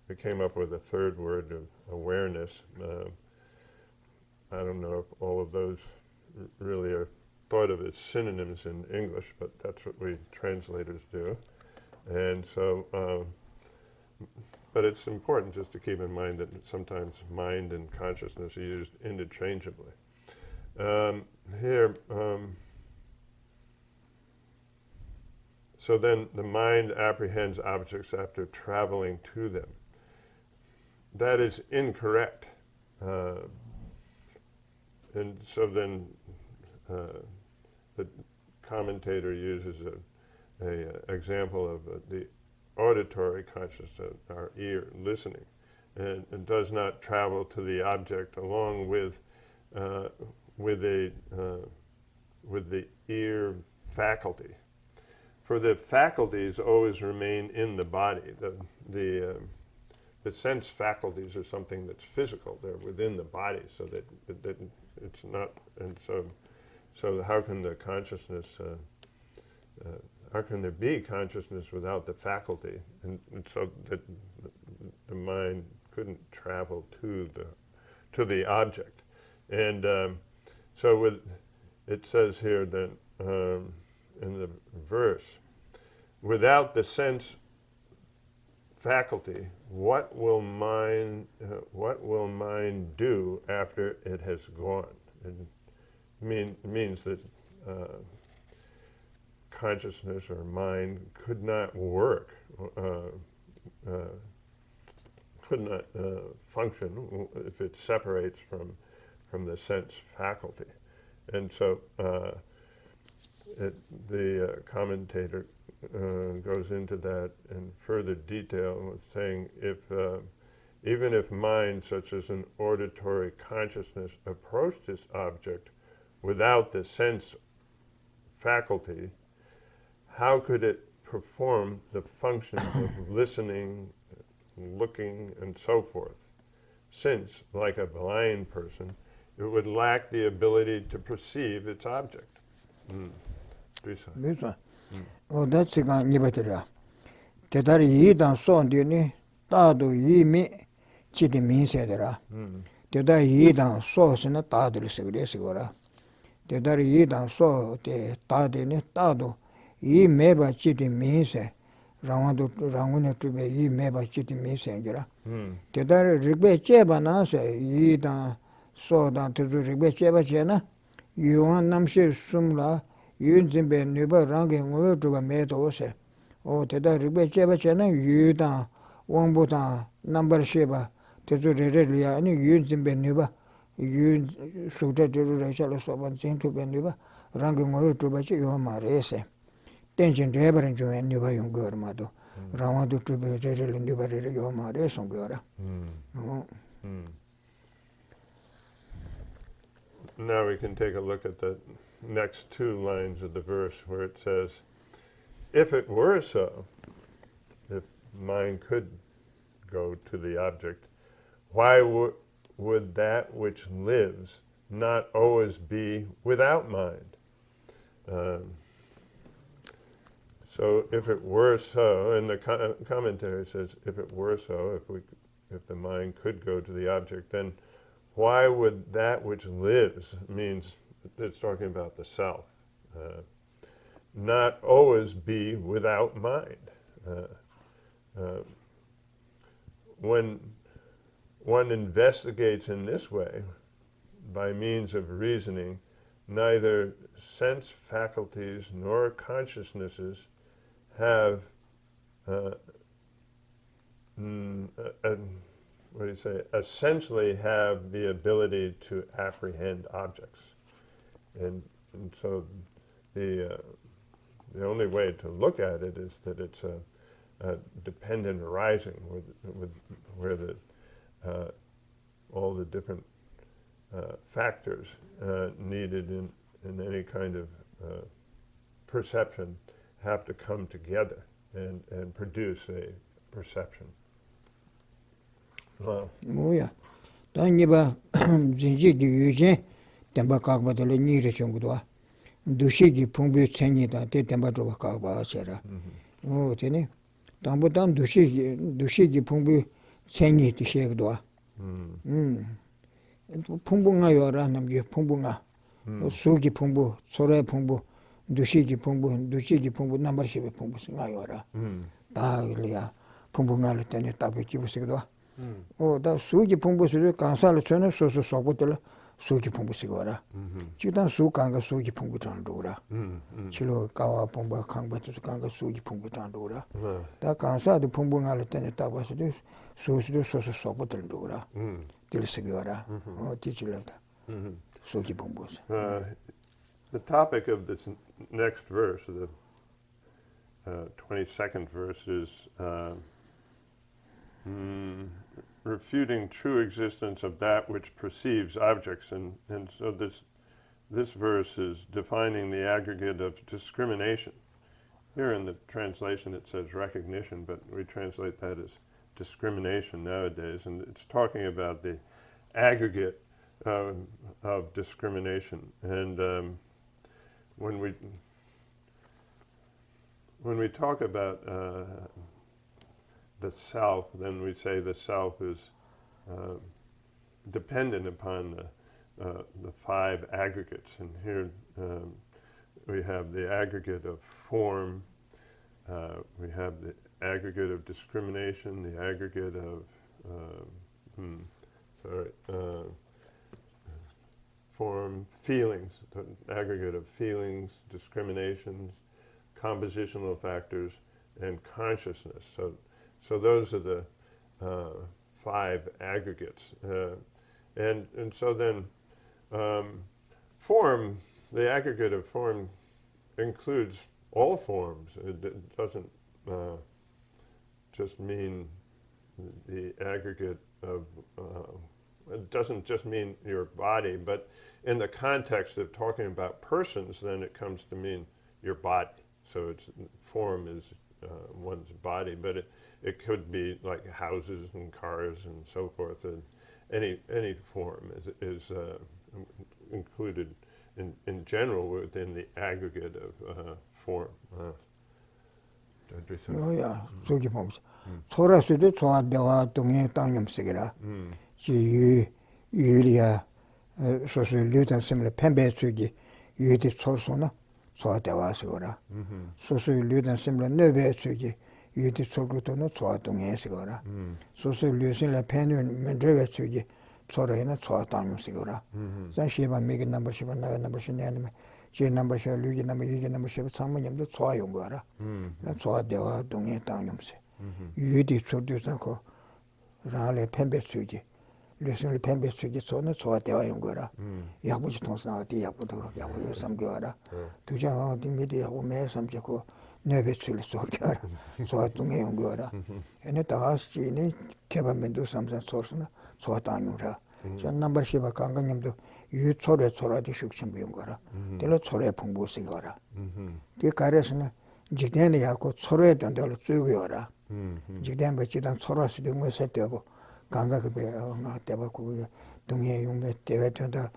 we came up with a third word of awareness. I don't know if all of those really are thought of as synonyms in English, but that's what we translators do. And so, but it's important just to keep in mind that sometimes mind and consciousness are used interchangeably. Here, so then the mind apprehends objects after traveling to them. That is incorrect. And so then the commentator uses a example of the auditory consciousness, our ear listening, and does not travel to the object along with the ear faculty. For the faculties always remain in the body. The sense faculties are something that's physical. They're within the body, so that it's not. And so how can the consciousness? How can there be consciousness without the faculty? And so that the mind couldn't travel to the object. And so it says here that in the verse, without the sense faculty, what will mind do after it has gone? It means that consciousness or mind could not work, could not function if it separates from the sense faculty. And so the commentator goes into that in further detail, saying even if mind, such as an auditory consciousness, approached this object without the sense faculty, how could it perform the functions of listening, looking, and so forth? Since, like a blind person, it would lack the ability to perceive its object. That's the Nibatera. Tedar Yidan son duni, Tado Yimi, Chidi Minsedera. Tedar Yidan sauce in a Tadri Sigura. Tedar Yidan so the Tadini Tado, Yi meba Chidi Minse, Ramadu Ranguna to be Yi meba Chidi Minsegura. Tedar Ribe Chebanase, Yidan so down to Ribe Chebachena, Yuan Namshi Sumla. Yunzimbe Nuba ranking over to a medose. Oh, Teda Ribe Chebachena, Yudan, Wangbutan, number Sheba, Tezu Relia, and Yunzimbe Nuba, Yun Suta to Rachel Soban Sing to Benuba, ranking over to Bachi Yoma Rese. Tension to ever enjoy Nuba Yungurmado, Ramadu to be Rachel in Nuba Yoma Reson Gura. Now we can take a look at the next two lines of the verse where it says, if it were so, if mind could go to the object, why would that which lives not always be without mind? So if it were so, and the commentary says, if it were so, if the mind could go to the object, then why would that which lives, means it's talking about the self, not always be without mind? When one investigates in this way, by means of reasoning, neither sense faculties nor consciousnesses have essentially have the ability to apprehend objects. And so the the only way to look at it is that it's a dependent arising where the all the different factors needed in any kind of perception have to come together and produce a perception. Wow. 뭐야? 단니바 진지기 유진 템바 각바들 니르 정도와 두시기 풍부 챙이다 템바 줘 각바셔라. 되네. 담보단 두시기 풍부 챙이 티셰도와. 풍부가 요라 남기 풍부가. 수기 풍부, 소래 풍부, 두시기 풍부 남버시비 풍부 생각요라. 다 그래야 풍부가를 때네 답이 기부시기도. 다 수기 풍부스를 간살을 전에 소소 소보들 수기 풍부시거라. 지단 수강가 수기 풍부 장도라. 치료 가와 풍부 강바도 강가 수기 풍부 장도라. 다 간사도 풍부가를 때네 답아서도 소소도 소소 소보들 도라. 들으시거라. 뒤질란다. 수기 풍부스. The topic of this next verse, the 22nd verse, is refuting true existence of that which perceives objects, and so this verse is defining the aggregate of discrimination. Here in the translation it says recognition, but we translate that as discrimination nowadays, and it's talking about the aggregate of discrimination. And when we talk about the self, then we say the self is dependent upon the five aggregates. And here we have the aggregate of form, we have the aggregate of discrimination, the aggregate of form, feelings, the aggregate of feelings, discriminations, compositional factors, and consciousness. So those are the five aggregates. And so then form, the aggregate of form includes all forms. It doesn't just mean the aggregate of, it doesn't just mean your body, but in the context of talking about persons, then it comes to mean your body. So it's form is one's body, but it could be like houses and cars and so forth. And any form is included in general within the aggregate of form. 뭐야, 저기 보면서 소라스도 소아대와 동해 땅염색이라 유리야 소소 류단 셈을 펜베스기 유디 소소나 소아대와서라 소소 류단 셈을 네베스기 유디 소그도는 소아동해서라 소소 류신을 펜은 men드베스기 소라이나 소아땅염색이라 자시바 메기 넘버 10 나가 넘버 10 내는 제 넘버 10 류기 넘버 2기 넘버 10 상문염도 소아용 거라 소아대와 동해 땅염색 유디 소두상고 라레 펜베스기 류신을 펜베스기 소는 소아대와 용 거라 야부지 통사디 야부도 야부 삼겨라 두자 어디 미디하고 매 삼지고 네베스를 소르겨라 소아동해 용 거라 에네 다스지니 개발면도 삼산 소르스나 소아땅용라 저 넘버 10 강강님도 유초래 초라디 숙심 비용 거라 들어 초래 풍부시 거라 그 가래서는 직대는 약고 초래 된다로 쭉이어라 직대는 버치단 초라시 된 것에 되고 강가그 배나 대바고 동해 용배 대회 된다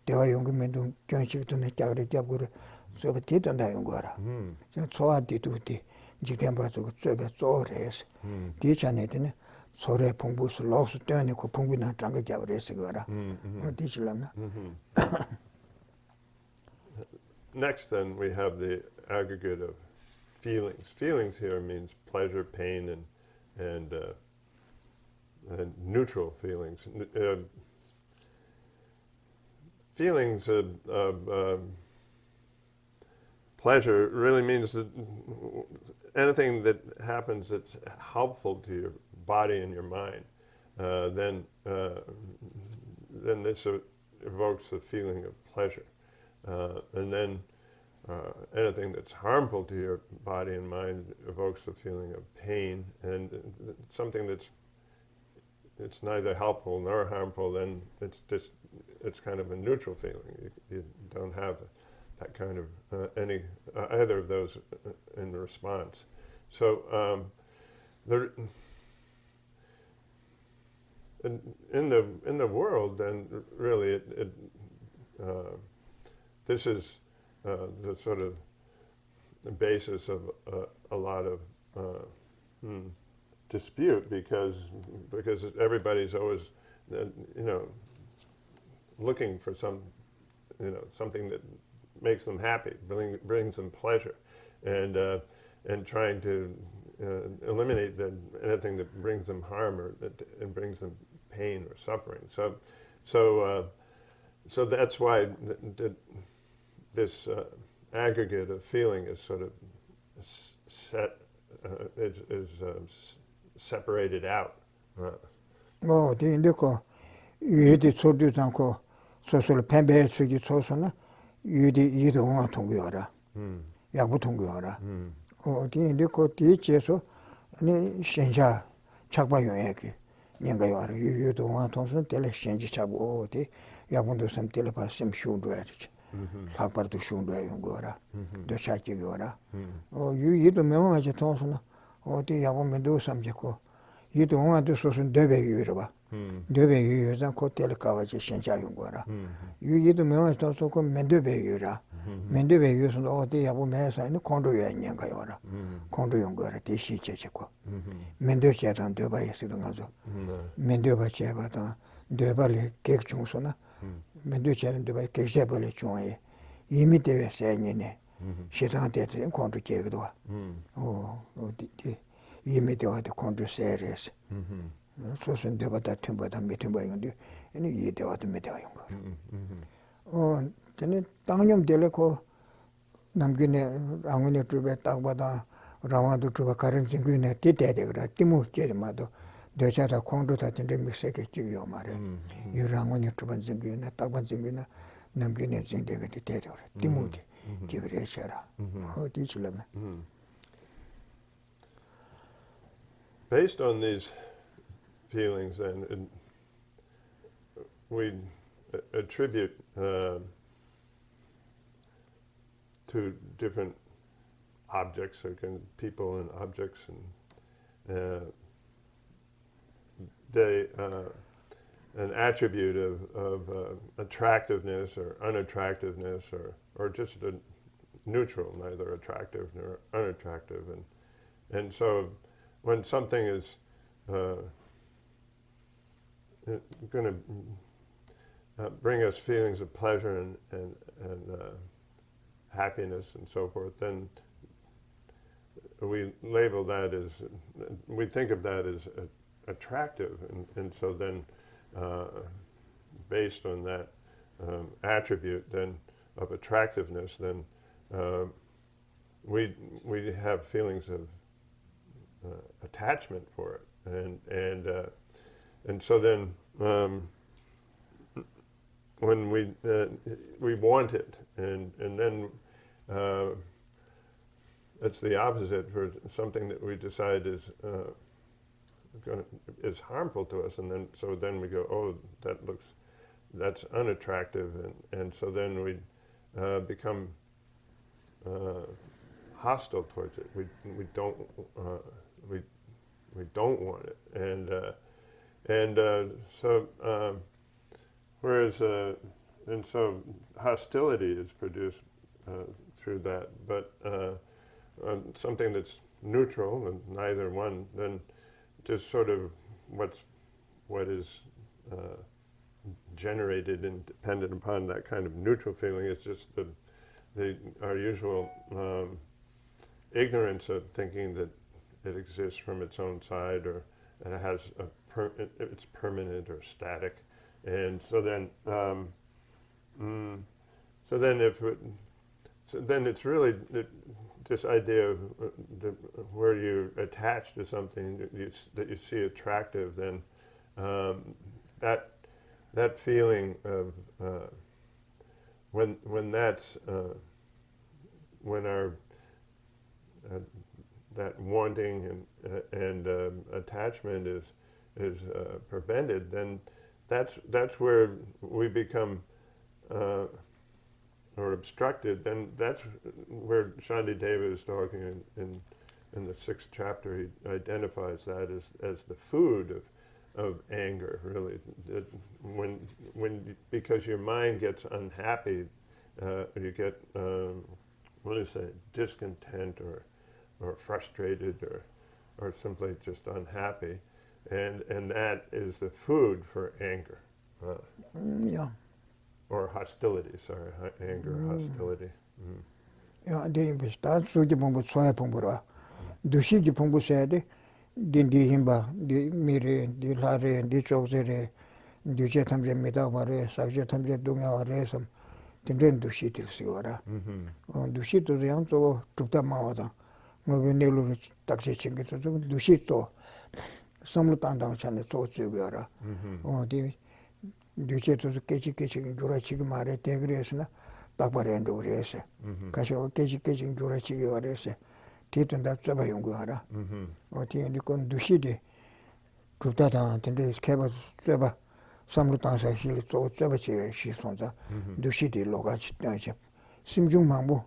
대화 용금면도 견식도 내가를 잡고 저 뒤던다 용 거라 저 초아디도디 직대는 봐서 쩌배 쪼래서 뒤찬에는 소래 풍부스 로스 때문에 그 풍부나 장가 잡으래서 거라 어디질라나 Next, then, we have the aggregate of feelings. Feelings here means pleasure, pain, and neutral feelings. Feelings of pleasure really means that anything that happens that's helpful to your body and your mind, then this evokes a feeling of pleasure. And then anything that's harmful to your body and mind evokes a feeling of pain, and something it's neither helpful nor harmful, then it's kind of a neutral feeling. You don't have that kind of either of those in response. So in the world, then really this is the sort of the basis of a lot of dispute, because everybody's always looking for something that makes them happy, brings them pleasure, and trying to eliminate anything that brings them harm or and brings them pain or suffering. So that's why this aggregate of feeling is sort of separated out. 인데고 유디 소도 않고 소소를 팬베 쓰기 소소나 유디 이동화 통구여라. 야부 통구여라. 인데고 뒤에서 아니 신자 착바 용액이 년가요라 유동화 통선 텔레 신지 잡고 어디 야분도 섬 텔레파심 슈도야지. 사파도 슈도야 용거라. 도착이거라. 유이도 명하지 통선나 어디 야분면도 삼지고 이동화도 소선 대배유로 봐. 대배유에서 코텔 가와지 신자 용거라. 유이도 명하지 소고 면대배유라. 면대배유에서 어디 야분면서 있는 콘도에 있는 거요라. 콘도 용거라 대시제고. 면대제단 대바에 쓰는 거죠. 면대바 제바다 대발이 객중소나 면대제는 대바에 객제벌이 중에 이미 대회세니네. 시장한테 콘도 계획도 와. 어디 이미디어도 컨트롤세레스. 소선 데바다 템바다 미팅바인데 아니 이데와도 메다용 거. 저는 당념 될고 남기네 아무네 트베 딱바다 라마도 트바 가른 친구네 티대데 그라 티무 제마도 대자다 콘도다 텐데 미세게 끼요 말에. 이랑원이 트반 친구네 딱반 친구네 남기네 진데게 티대데 그라 티무디 기그레셔라. 어디 줄라나. Based on these feelings, and we attribute to different objects, people and objects, and an attribute of attractiveness or unattractiveness, or just a neutral, neither attractive nor unattractive, and so. When something is going to bring us feelings of pleasure and happiness and so forth, then we label that as, we think of that as attractive, and so then based on that attribute then of attractiveness, then we have feelings of attachment for it, and so then when we want it, and then it's the opposite for something that we decide is harmful to us, and then we go, oh, that's unattractive, and so then we become hostile towards it. We don't want it, and so whereas and so hostility is produced through that, but something that's neutral and neither one, then just sort of what is generated and dependent upon that kind of neutral feeling is just our usual ignorance of thinking that it exists from its own side, or that it has it's permanent or static, and so then then it's really this idea of where you attach to something that you see attractive, then that feeling of when that's when our that wanting and attachment is prevented, then that's where we become or obstructed. Then that's where Shantideva is talking in the 6th chapter. He identifies that as the food of anger. Really, because your mind gets unhappy, you get what do you say, discontent or frustrated or simply just unhappy, and that is the food for anger. Yeah. Or hostility, sorry, anger, hostility. Yeah, that's suji pumbu soya pumbura. Dushi ji pumbu sayade, di himba, di mire, di lare, di chokzere, duche tamje midaware, sakje tamje dungaware sam, tindren dushi tilsi wara. Dushi to yang to trupta mawada. Ngobe nelu taksi chingi to dushi to samlu tandang chane to tsugara. Di duche to kechi gyura chigi mare tegresna. Takbarendo rese. Kasho kechi gyura chigi warese. Titunda tsaba yungu hara. O tiyendi kon dushi de trupta tang tende keba tsaba samlu tangsa shili tso tsaba chiga shi sonza. Dushi de loga chitangche. Simjung mangbu.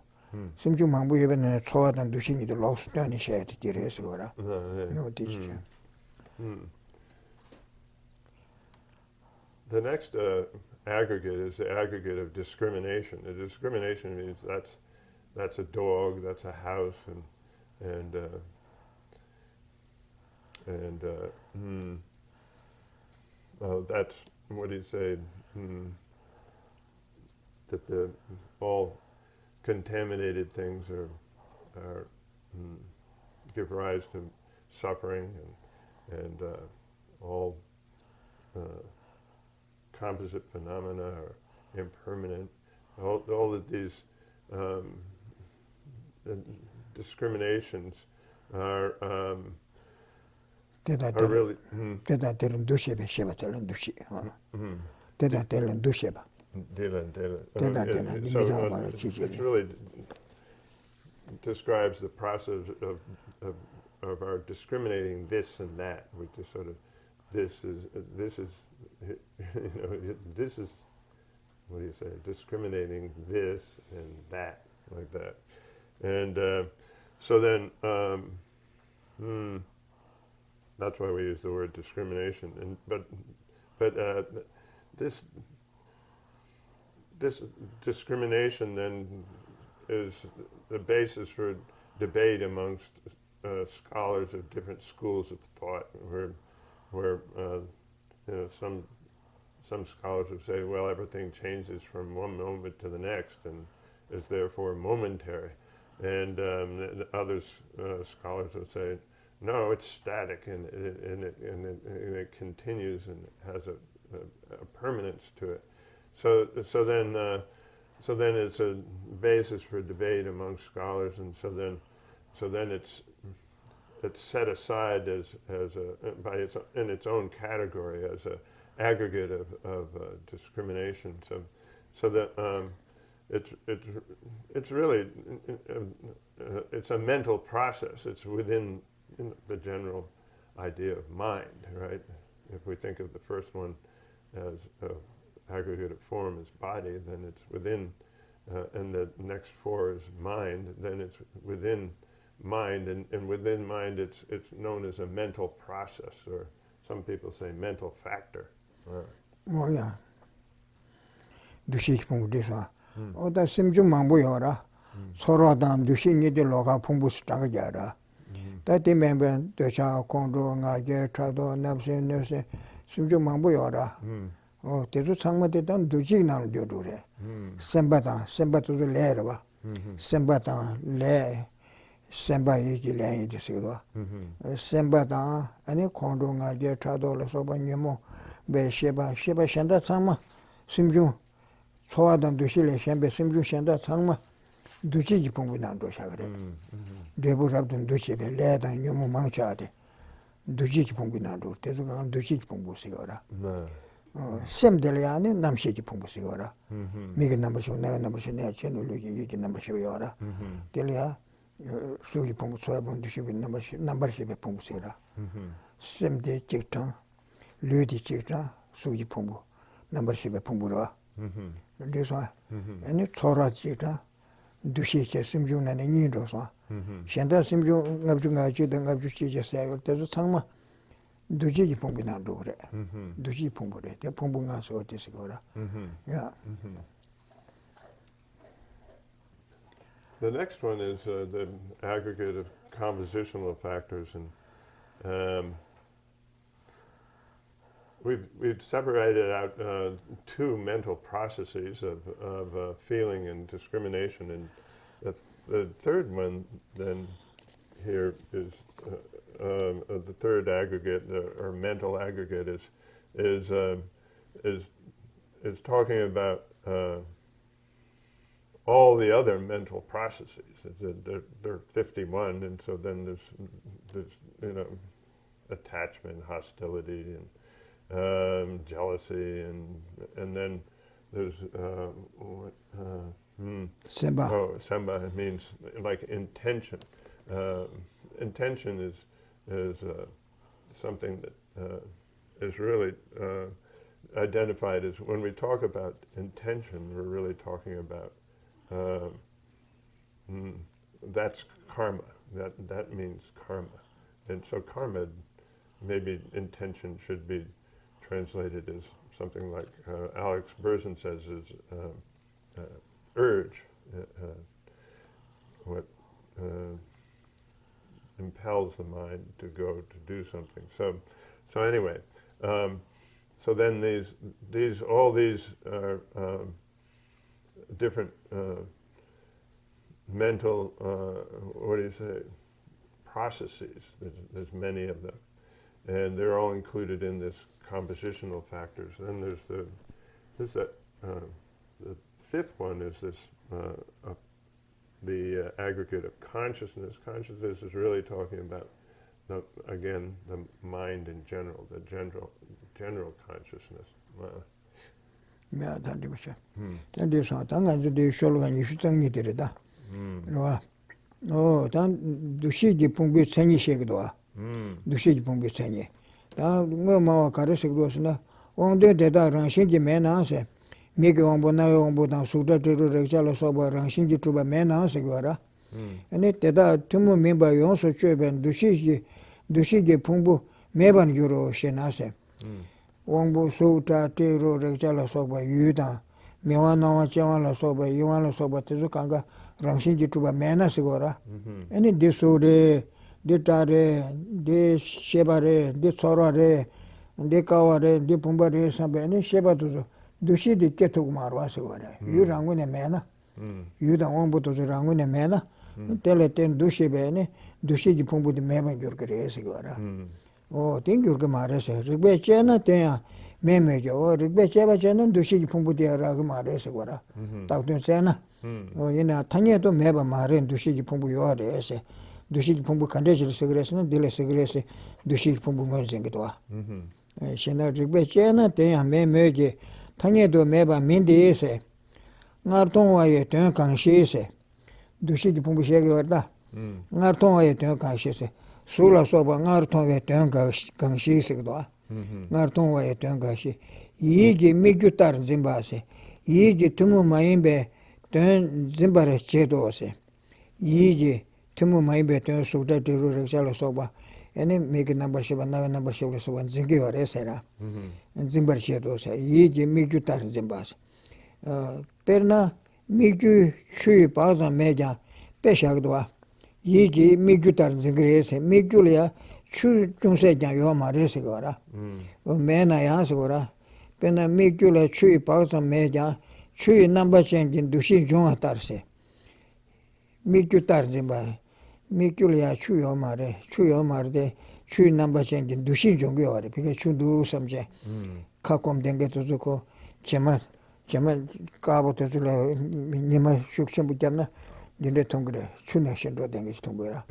Simjung mangbu yebe nene tsowa tang dushi nida loksu tani shayati di rese wara. No dichi. The next aggregate is the aggregate of discrimination. The discrimination means that's a dog, that's a house, and that's what do you say? That all contaminated things are give rise to suffering and all. Composite phenomena are impermanent. All of these discriminations are really. It really describes the process of our discriminating this and that. We just sort of this is this is what do you say, discriminating this and that, like that. And so then that's why we use the word discrimination. And but this discrimination then is the basis for debate amongst scholars of different schools of thought, where some scholars would say, well, everything changes from one moment to the next and is therefore momentary, and other scholars would say, no, it's static and it continues and has a permanence to it. So then it's a basis for debate among scholars, and so then it's set aside as in its own category as a aggregate of discrimination. So that it's really it's a mental process. It's within the general idea of mind, right? If we think of the first one as aggregate of form as body, then it's within, and the next four is mind, then it's within mind, and within mind it's known as a mental process, or some people say mental factor. Oh yeah. Dushi pung disa. Oh da simjung mangbu yora. Soro dam dushi ni de loga pungbu stanga jara. Da de member de cha kongdo nga je trado napse nese simjung mangbu yora. Oh tezu changma de dan dushi nang de dure. Semba to le ba. Semba ta le semba yi le de sigo. Semba ta ani kongdo nga je trado le so ba nyemo be sheba shenda changma simjung 소화단 두실에 셴베 심주 셴다 상마 두치지 봉부 난도 샤그래 대부랍든 두치베 레단 요모 망차데 두치지 봉부 난도 대소가 두치지 봉부 시거라 셈델야니 남시기 풍부시거라. 미게 남버시 내가 남버시 내가 채널로기 이게 남버시요라. 델야 수기 풍부 소야본 두시비 남버시베 풍부시라. 셈데 직장 류디 직장 수기 풍부 남버시베 풍부라. 그래서 아니 초라 직장 두시체 심중나네 니로서. 현대 심중 납중가 지던 납주치제세요. 그래서 상마 두지기 풍부나도 그래. 두지 풍부래. 대 풍부가서 어디서 거라. Yeah. The next one is the aggregate of compositional factors, and we've separated out two mental processes of feeling and discrimination, and the third one then here is the third aggregate or mental aggregate is talking about all the other mental processes. There are 51, and so then there's attachment, hostility, and jealousy, and then there's Semba. Oh, semba means like intention. Intention is something that is really identified as, when we talk about intention, we're really talking about that's karma. That means karma, and so karma, maybe intention should be translated as something like Alex Berzin says is urge, what impels the mind to go to do something. So anyway, so then all these are different mental, processes. There's many of them, and they're all included in this compositional factors. Then there's the fifth one is this the aggregate of consciousness. Consciousness is really talking about the mind in general, the general consciousness. 야 단디부셔. 단디서 당간주도 쇼로가 이슈장이 되다. 그러와. 단 두시기 풍비 생이시기도 와. 두시기 풍비 생이. 다 뭐마 가르식도스나 온데 대다랑 신기 매나세. 미게 원보나 원보다 수다들을 rekjal서 버랑 신기 투바 매나세 거라. 아니 대다 투모 멤버 용서 쮸벤 두시기 풍부 매번 유로 시나세. 원보 수다 때로 rekjal서 버 유다. 명화나와 정화라 소바 유한라 소바 뜻을 간가 랑신기 투바 매나세 거라. 아니 디소레 디타레 디 셰바레 디 소라레 디 카와레 디 봄바레 삼베니 셰바도 두시디 깨토고 말와서 거래. 유랑군에 매나. 유다 원보도 랑군에 매나. 텔레텐 두시베네 두시기 봄보도 매번 그렇게해서 거라. 땡겨그 말해서 르베체나 때야 매매죠. 르베체바체는 두시기 봄보디라고 말해서 거라. 딱된세나. 얘나 당에도 매번 말은 두시기 봄보 요아래서 두시기 봄보 간데질서 그래서는 딜에서 그래서 두시기 봄보 거생기도 와. 신나 르베체나 때야 매매게 당에도 매번 민디에서 나르통와에 된 강시에서 두시기 봄보 시작이었다. 나르통와에 된 강시에서 술라서바 나르통와에 된 강시에서도 나르통와에 된 강시 이게 미규타르 짐바세 이게 투무 마임베 된 짐바레 제도세 이게 투무 마임베 된 소다티로 rekjal서바 애니 미게 넘버시바 나와 넘버시브서바 징게어레세라 짐바르시도세 이게 미규타르 짐바세 페르나 미규 추이 바자 메자 페샤그도아 이게 미규타르 징그레세 미규리아 추 중세장 요 말에서 거라 메나야서 거라 페나 미규레 추이 바자 메자 추이 넘버 챙긴 두신 중하다르세 미규타르 짐바 미규리아 추요 말에 추이 넘버 챙긴 두신 중요하래 비게 추도 섬제 가끔 된게도 좋고 제만 까부터 줄래 니마 숙심 붙잖나 닌데 통그래 추내신도 된게 통그라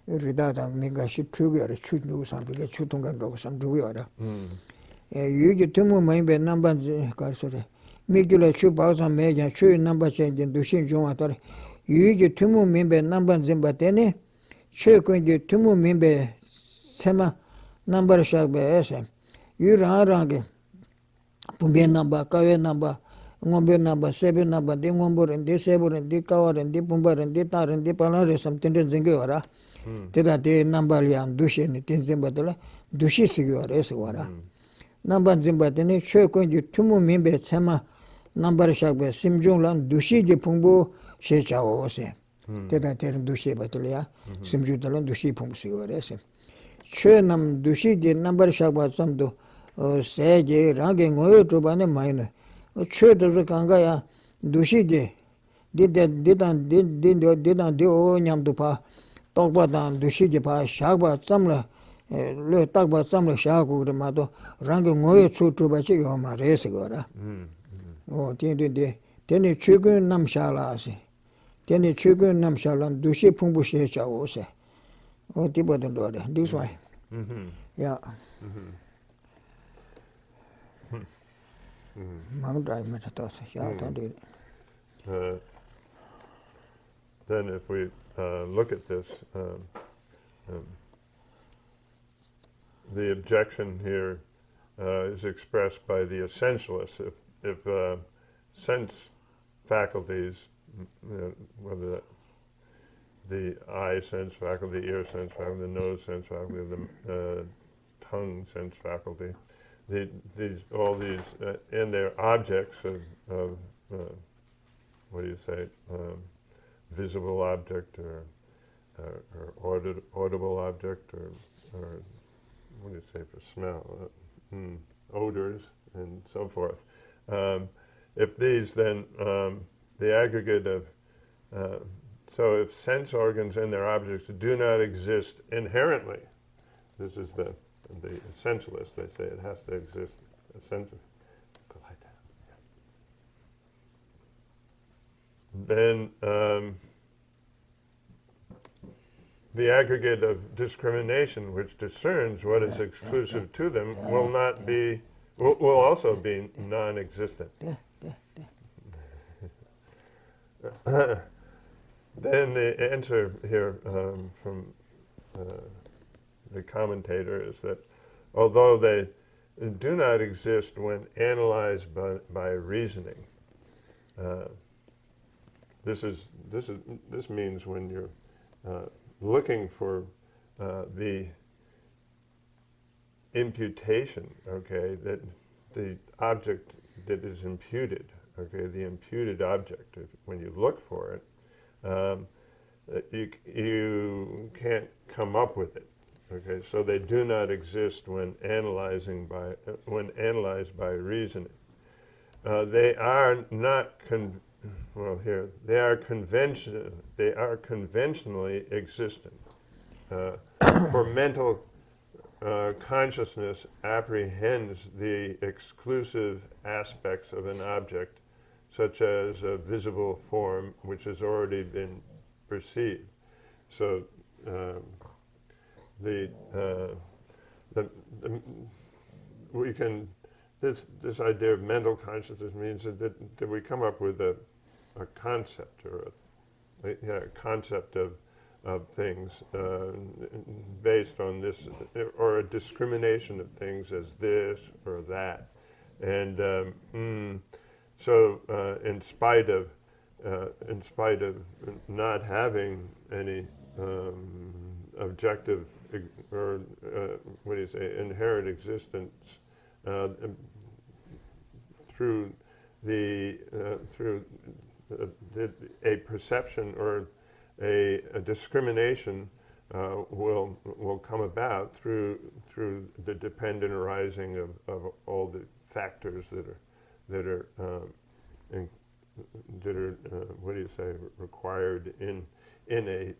리다다 민가시 추겨래 추도 삼비게 추통간도 삼두여라 yuji tumu maybe number karsore. Mikula chu bausa meja chu number change dushin juma tare. Yuji tumu maybe number zimbatene. Chu kunji tumu maybe sema number shakbe ese. Yu range pumbe number, kawe number, ngombe number, sebe number, di ngomboren, di seboren, di kawaren, di pumbaren, di taren, di palare samtende zingi wara. Teta di number liyan dushi ni tin zimbatela dushi sigi wara ese wara. Number zimbatene chu kunji tumu mimbe sema number shakbe simjung lan dushi ji pumbu she chawo ose. Teta terin dushi batela ya simjung talan dushi pumbu sigi wara ese. Chu nam dushi ji number shakba samdo 세제 rangi ngoyo chubane mayne chö dozo kanga ya dushi ge didan di o nyamdu pa tokpa dan dushi ge pa shakba tsamla le takpa tsamla shaku kore mato rangi ngoyo chuba chi yo ma resi gora o teni chugun nam shala ase teni chugun nam shala dushi pungbu she cha o se o tiba don dore this way yeah Then if we look at this, the objection here is expressed by the essentialists. If sense faculties, whether that the eye sense faculty, the ear sense faculty, the nose sense faculty, the tongue sense faculty, all these, and they're objects of what do you say, visible object or audible object or what do you say for smell, odors and so forth. If these then, the aggregate of, so if sense organs and their objects do not exist inherently, this is the essentialists, they say it has to exist essentially. Go like that. Then the aggregate of discrimination, which discerns what is exclusive to them, will also be non-existent. Then the answer here from the commentator is that although they do not exist when analyzed by reasoning, this means when you're looking for the imputation, okay, that the object that is imputed, okay, the imputed object, when you look for it, you can't come up with it. Okay, so they do not exist when analyzed by reasoning. They are not they are conventionally existent. For mental consciousness apprehends the exclusive aspects of an object, such as a visible form which has already been perceived. So we can, this idea of mental consciousness means that we come up with a concept or a concept of things based on this, or a discrimination of things as this or that, and so in spite of not having any objective or what do you say, inherent existence through a perception or a discrimination will come about through the dependent arising of all the factors that are what do you say, required in a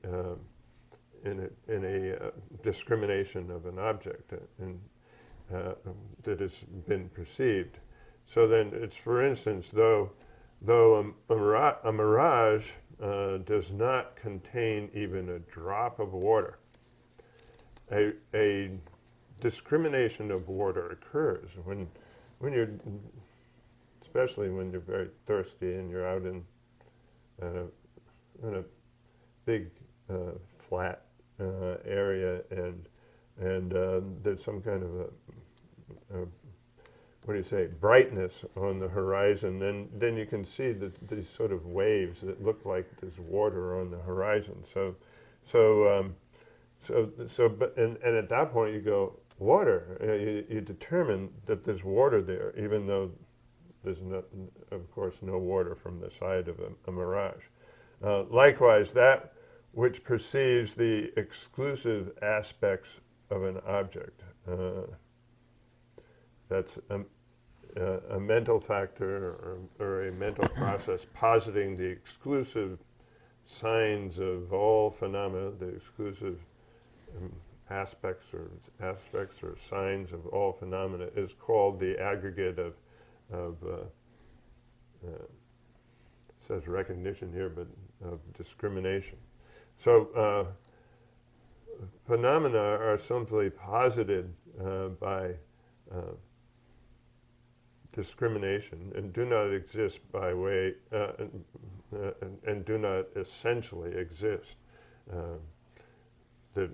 discrimination of an object that has been perceived. So then it's, for instance, though a mirage does not contain even a drop of water, a discrimination of water occurs when you're, especially when you're very thirsty and you're out in a big flat area and there's some kind of a what do you say, brightness on the horizon, then you can see these sort of waves that look like there's water on the horizon. But at that point you go, water. You determine that there's water there, even though there's of course no water from the side of a mirage. Likewise, that which perceives the exclusive aspects of an object. That's a mental factor or a mental process positing the exclusive signs of all phenomena, the exclusive aspects or signs of all phenomena is called the aggregate of says recognition here, but of discrimination. So phenomena are simply posited by discrimination and do not exist by way and do not essentially exist. The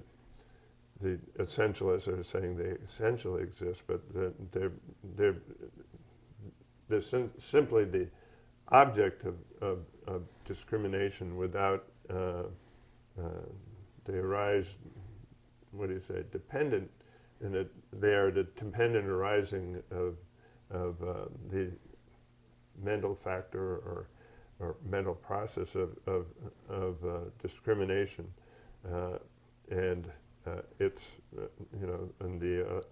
essentialists are saying they essentially exist, but they're simply the object of discrimination without they arise, what do you say, dependent, and they are the dependent arising of the mental factor or mental process of discrimination, and it's and the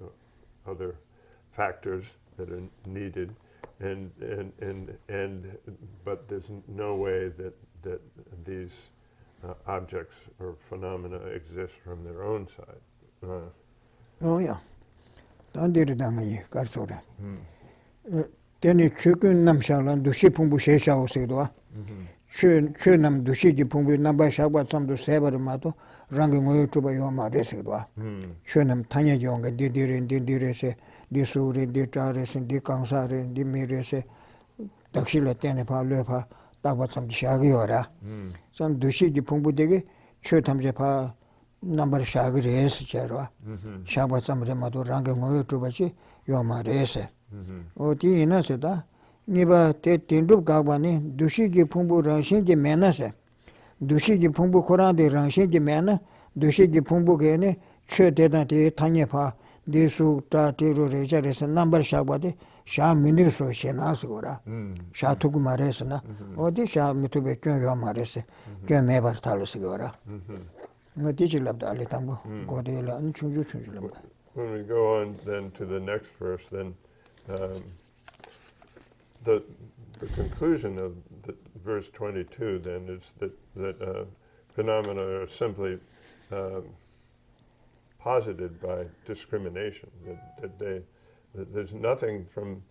other factors that are needed, but there's no way that these objects or phenomena exist from their own side. Oh yeah, don't do it damage. Got so that. Then you chukun nam shalan dushi pumbu shesha osidwa. Chun nam dushi ji pumbu namba shagwa sam do sever mato rangi ngoyo tuba yoma residwa. Chun nam tanya yonga di dire se di suri di tare se di kangsare di mire se dakshila tene pa le pa takwa sam shagi ora. Sam dushi ji pumbu dege chu tamje pa number shagi res cherwa. Shagwa sam re mato rangi ngoyo tuba chi yoma rese. Oti ina se da niba te tindrup gagwani dushi gi phumbu rangshin gi mena se dushi gi phumbu khoran de rangshin gi mena dushi gi phumbu ge ne che de da te tanye pha de su ta te ro re ja res number shagwa de sha minu so shena su gora sha tu gu mare se na odi sha mitu be kyo yo mare se kyo me bar tal se gora no ti chi lab da le tambo go de la chunju labda. When we go on then to the next verse, then the conclusion of verse 22 then is that phenomena are simply posited by discrimination. That there's nothing from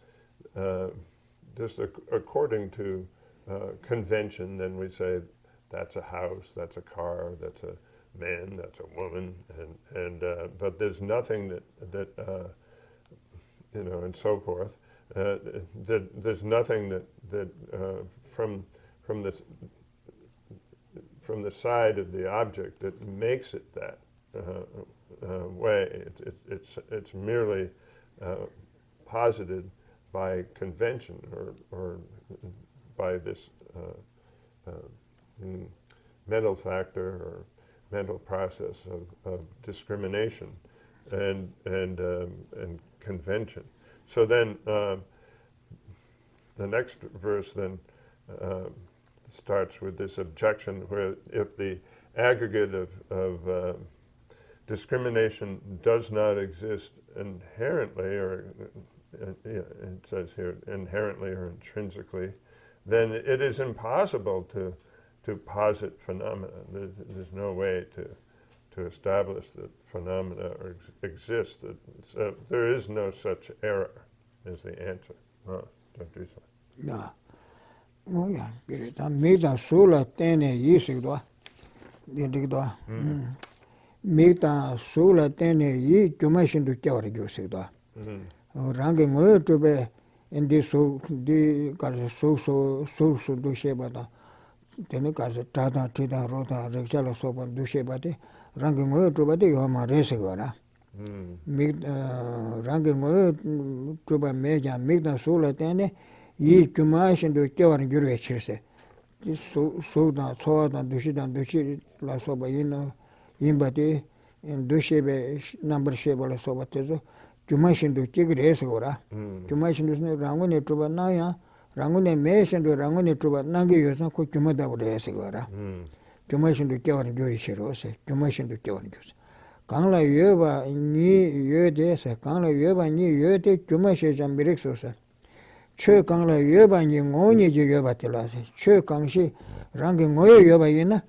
just according to convention. Then we say that's a house, that's a car, that's a man, that's a woman, and but there's nothing that and so forth. There's nothing that from the side of the object that makes it that way. It's merely posited by convention or by this mental factor or mental process of discrimination and convention. So then the next verse then starts with this objection where if the aggregate of discrimination does not exist inherently, or it says here inherently or intrinsically, then it is impossible to posit phenomena. There's no way to establish that phenomena exist. There is no such error, is the answer. Don't do so. Yeah. Oh yeah. That made us sola tene yesigwa. Yedigwa. Mita Sula Tene Yi Jumashin to Kawari Gusida. Ranking Oil to be in this so the so do shebata. Then it has a Tata, Tita, Rota, Rexala Soap and Dushebati, ranking Oil to Bati Homa Resegora. Ranking Oil to be Major Mita Sula Tene Yi Jumashin to Kawari Gurich. So that thought and Dushi La Soba Imbati in Dushebe number Sheba Sobatezo, Jumashin to Kigresora, Jumashin is no Rangone Trubanaya, Rangone Mason to Rangone Trubanagi, is not Kumada Resegora, Jumashin to Kevin Gurishirose, Jumashin to Kevin Gus. Kangla Yuba ni Yudes, Kangla Yuba ni Yute, Jumashes and Birixosa. Che Kangla Yuba ni Oni Yubatilas, Che Kangshi, ranking Oyo Yuba Yena,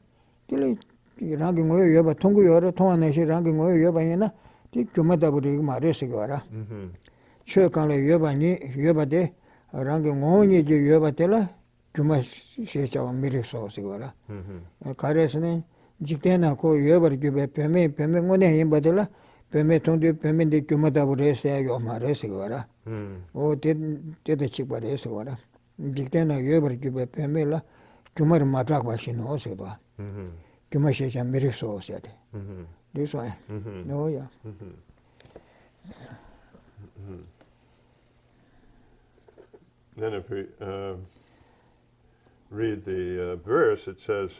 ranking Oyo Yuba Tungu Yora, Tonashi, ranking Oyo Yuba Yena, Tikumata Budima Resigora. Che Kangla Yuba ni Yuba de, ranking Oni Yubatella, Jumas Shecha Miriso Sigora. Caresne, Jitena ko Yuba Gibe Peme, Pemone in Badella, Peme Tondi Peme de Kumata Budese Yoma Resigora. O did the chip at Esora. Dictana Yuber Gibe Pemela, Kumar Matrak Bashin Oseba. Kumashish and Miriso said. This way. Oh, yeah. Then if we read the verse, it says,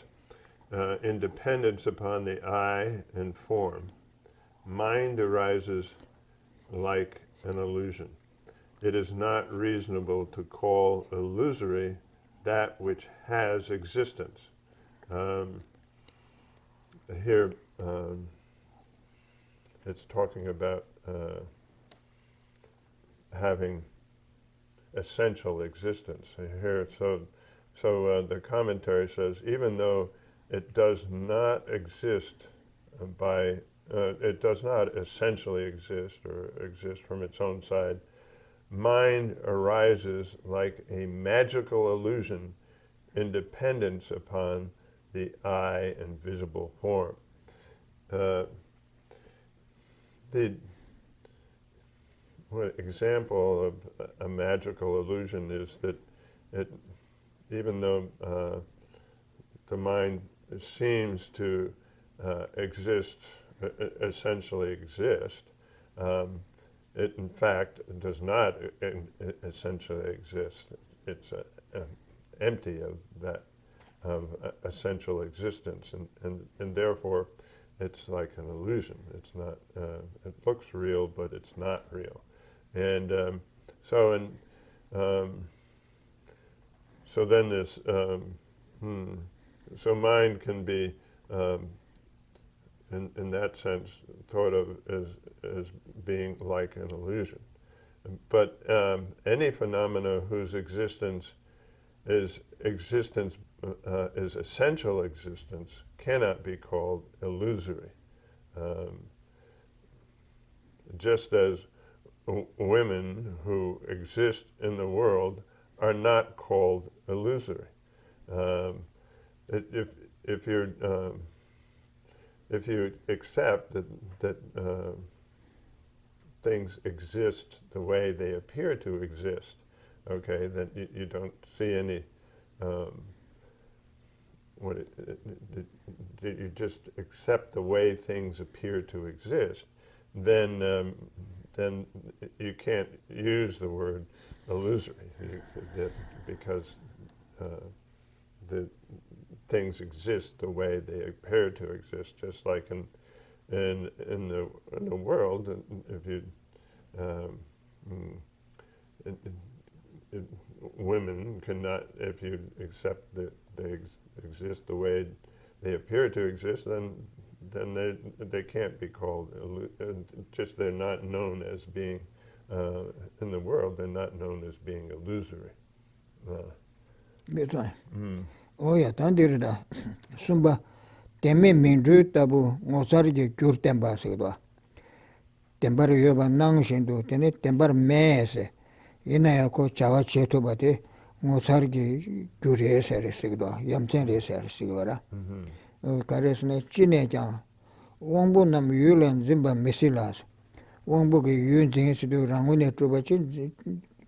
in dependence upon the eye and form, mind arises like an illusion. It is not reasonable to call illusory that which has existence. Here, it's talking about having essential existence. Here, so the commentary says, even though it does not exist it does not essentially exist or exist from its own side, mind arises like a magical illusion in dependence upon the eye and visible form. One example of a magical illusion is that even though the mind seems to essentially exist, it in fact does not essentially exist. It's empty of that essential existence, and therefore it's like an illusion. It's not. It looks real, but it's not real. And so then this. So mind can be, in that sense, thought of as being like an illusion. But any phenomena whose existence is essential existence cannot be called illusory. Just as women who exist in the world are not called illusory. If you accept that things exist the way they appear to exist, okay, then you don't see any. You just accept the way things appear to exist, then you can't use the word illusory because the things exist the way they appear to exist, just like in the world. If you women cannot, if you accept that they exist the way they appear to exist, then they can't be called just they're not known as being in the world. They're not known as being illusory. Oya tandirda sumba teme mindru tabu ngosari je gyur temba segwa tembar yoba nang shindu tene tembar mese ina ya ko chawa cheto bate ngosari ge gyure sere segwa yamchen re sere segwa karesne chine ja Wangbu nam yulan zimba misilas. Wangbu ki yun zingisidu rangune trubachi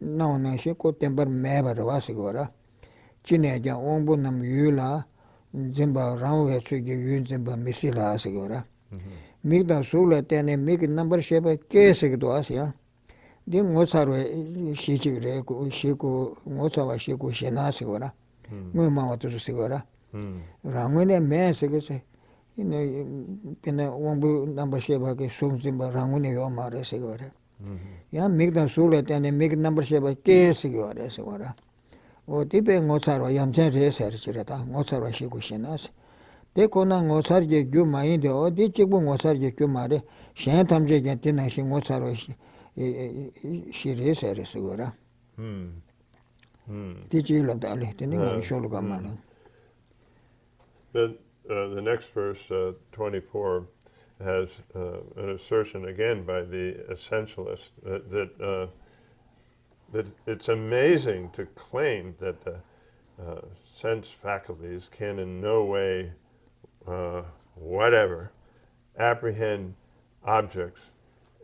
nao nashi ko tembar meba rawasigora. Chine jan wangbu nam yula zimba rangwe sugi yun zimba misila asigora. Migda sula tene mig number sheba kesigdo asya. Di ngosarwe shichigre shiku ngosawa shiku shinasigora. Ngui mawa tusu sigora. Rangune me sigise. Pina wangbu number sheba ke sung zimba rangune yo mare sigora. Ya migda sula tene mig number sheba kesigora sigora. O tipe ngosarwa yamchen re serchirata. Ngosarwa shiku shinas. Te kona ngosar je gyu mayin de o di chikbu ngosar je gyu mare shen tamje gen tina shi ngosarwa shi re sere sigora. Di chi labda ali, tini ngari sholu gamana. The next verse, 24, has an assertion again by the essentialist that it's amazing to claim that the sense faculties can in no way whatever apprehend objects,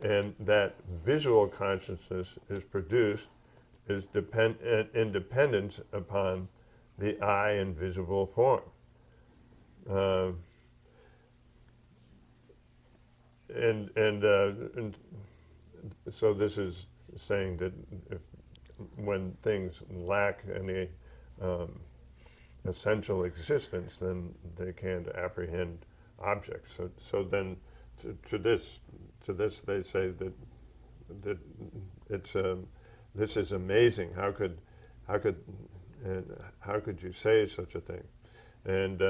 and that visual consciousness is produced is independent upon the eye and visible form. And so this is saying that when things lack any essential existence, then they can't apprehend objects. So then to this they say that it's this is amazing. How could you say such a thing? And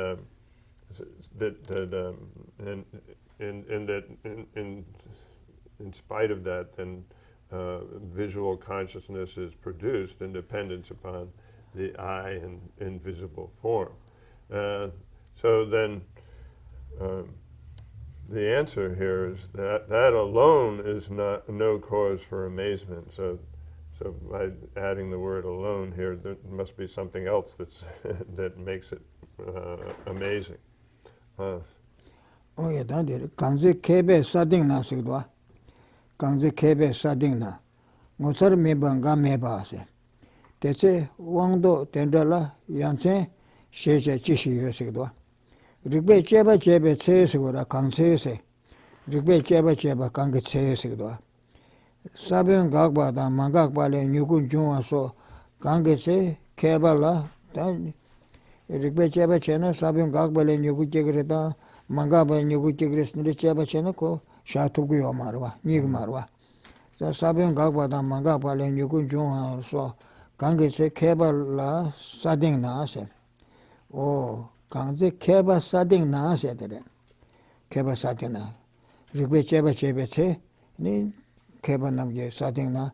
in spite of that, then visual consciousness is produced in dependence upon the eye and invisible form. So then the answer here is that alone is no cause for amazement. So by adding the word alone here, there must be something else that makes it amazing. Oh yeah, that is. Kanzi kebe sading na sigdwa. Kanzi kebe sading na. Ngosar meba nga meba ase. Tese wangdo tendrala yansen sheche chishi yo sigdwa. Rikbe cheba chebe tse sigora kanse se. Rikbe cheba kange tse sigdwa. Sabyon gagba da mangagba le nyukun chungwa so kange se keba la. Rikbe cheba chena sabyon gagba le nyukun chegre da mangagba nyukun chegre snire cheba chena ko sha tuku yo marwa, nyig marwa. Sabyon gagba da mangagba le nyukun chungwa so kange se keba la sading na se. O kanze keba sading na se tere. Keba sading na. Rikbe cheba chebe se ni keba namje sading na.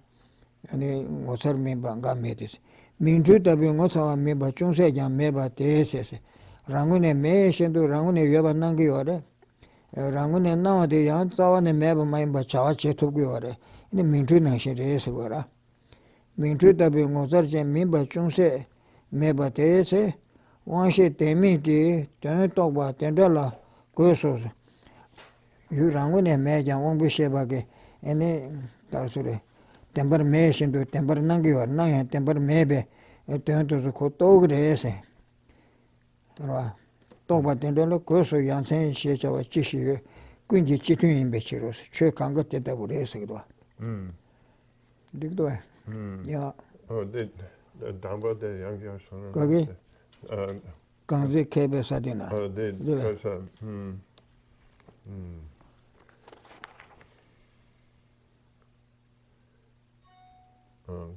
Ani ngosar mimba nga medis. Mingchu tabi ngosawa mimba chungse jang meba te se se. Rangune me shendu rangune yoba nangi yore. Rangune nawa de yang tsawa ne meba mayimba chawa che tuku yore. Ini mingchu nangshin re se gora. Mingchu tabi ngosar jang mimba chungse meba te se. Wanshe temi ki ten tokba tendra la kuyo so se. Yu rangune me jang wangbu sheba ke. Ini tarsure. Tembar me shindu, tembar nangi yore. Nangyan tembar mebe. Ten tosu ko tog re se. Tokba tendra la kuyo so yansen she chawa chishi yo. Kunji chitun inbe chiro se. Chwe kanga tetabu re se kidwa. Dikdo hai. Ya. Oh, damba de yangi yasana. Kagi? Kanzi kebe sadina. Oh, because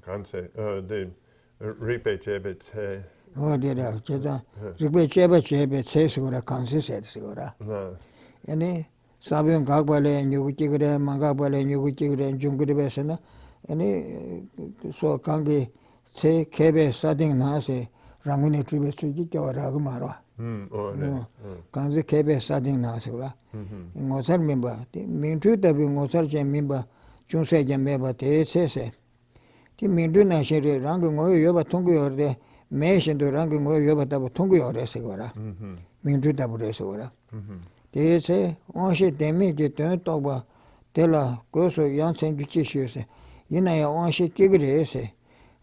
kanse, de ripe chebe tse. Oh, dida, cheta. Rikbe cheba chebe tse sigura kansi sed sigura. Yani, sabyon kagba le nyugu chigre, mangagba le nyugu chigre, jungribe se na. Yani, so kangi tse kebe sading na se rangune tribe suji kyawa ragu marwa. Kanzi kebe sading na sigura. Ngosar mimba, mingchu tabi ngosar chen mimba chungse jen meba te se se. Ti mingchu na shiri rangi ngoyo yoba tungu yorde, me shindu rangi ngoyo yoba tabu tungu yore sigura. Mingchu tabu re sigura. 대세 원시 데미지 된 또봐 될라 고소 양생 규치시세 이나야 원시 끼그레세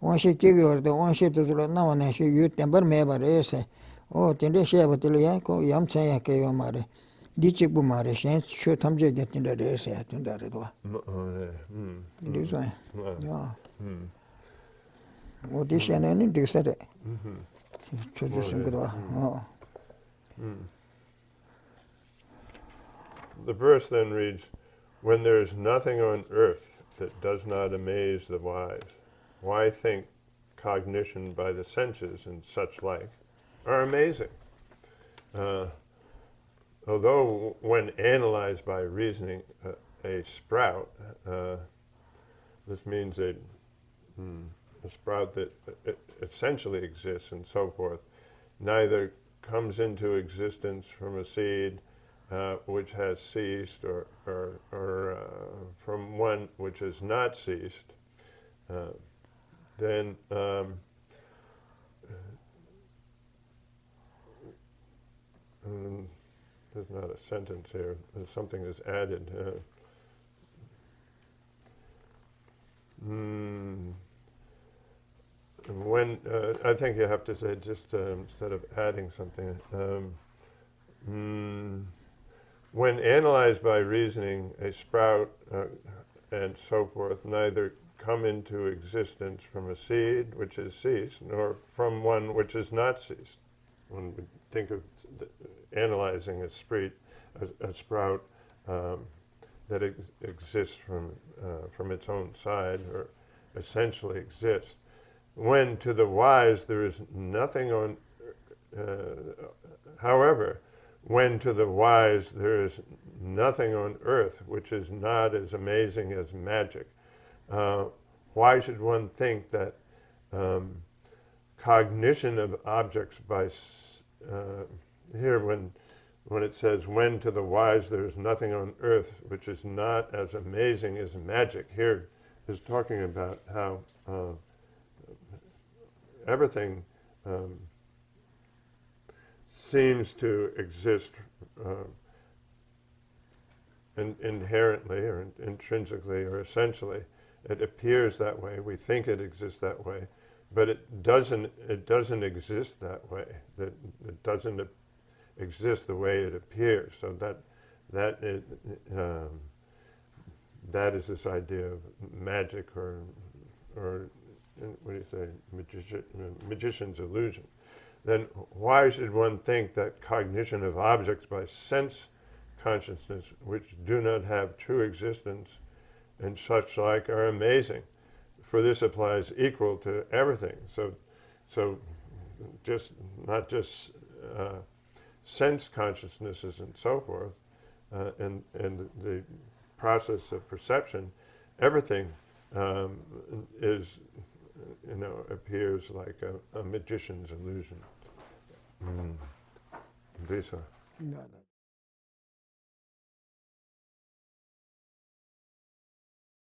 원시 끼그어도 원시도 나와네 시 유템버 메바레세 오 텐데 셰바들이야 고 양생야 깨요 말에 디치부 말에 셴쇼 탐제 gettin데 레세 된다래도 리서 야 어디셔네는 디서래 조조심 그도 The verse then reads, when there is nothing on earth that does not amaze the wise, why think cognition by the senses and such like are amazing? Although when analyzed by reasoning, a sprout, this means a sprout that essentially exists and so forth, neither comes into existence from a seed which has ceased, or from one which has not ceased, then there's not a sentence here. Something is added. When I think you have to say just instead of adding something. When analyzed by reasoning, a sprout and so forth neither come into existence from a seed which has ceased, nor from one which has not ceased. When we think of analyzing a sprout that exists from its own side, or essentially exists, when to the wise there is nothing on, however, when to the wise there is nothing on earth which is not as amazing as magic, why should one think that cognition of objects by here when it says when to the wise there is nothing on earth which is not as amazing as magic, here is talking about how everything seems to exist inherently or intrinsically or essentially. It appears that way. We think it exists that way, but it doesn't exist that way. It doesn't exist the way it appears. So that is this idea of magic or what do you say, magician's illusion. Then why should one think that cognition of objects by sense consciousness, which do not have true existence and such like, are amazing? For this applies equal to everything. So just not just sense consciousnesses and so forth, and the process of perception, everything is, appears like a magician's illusion. Lisa.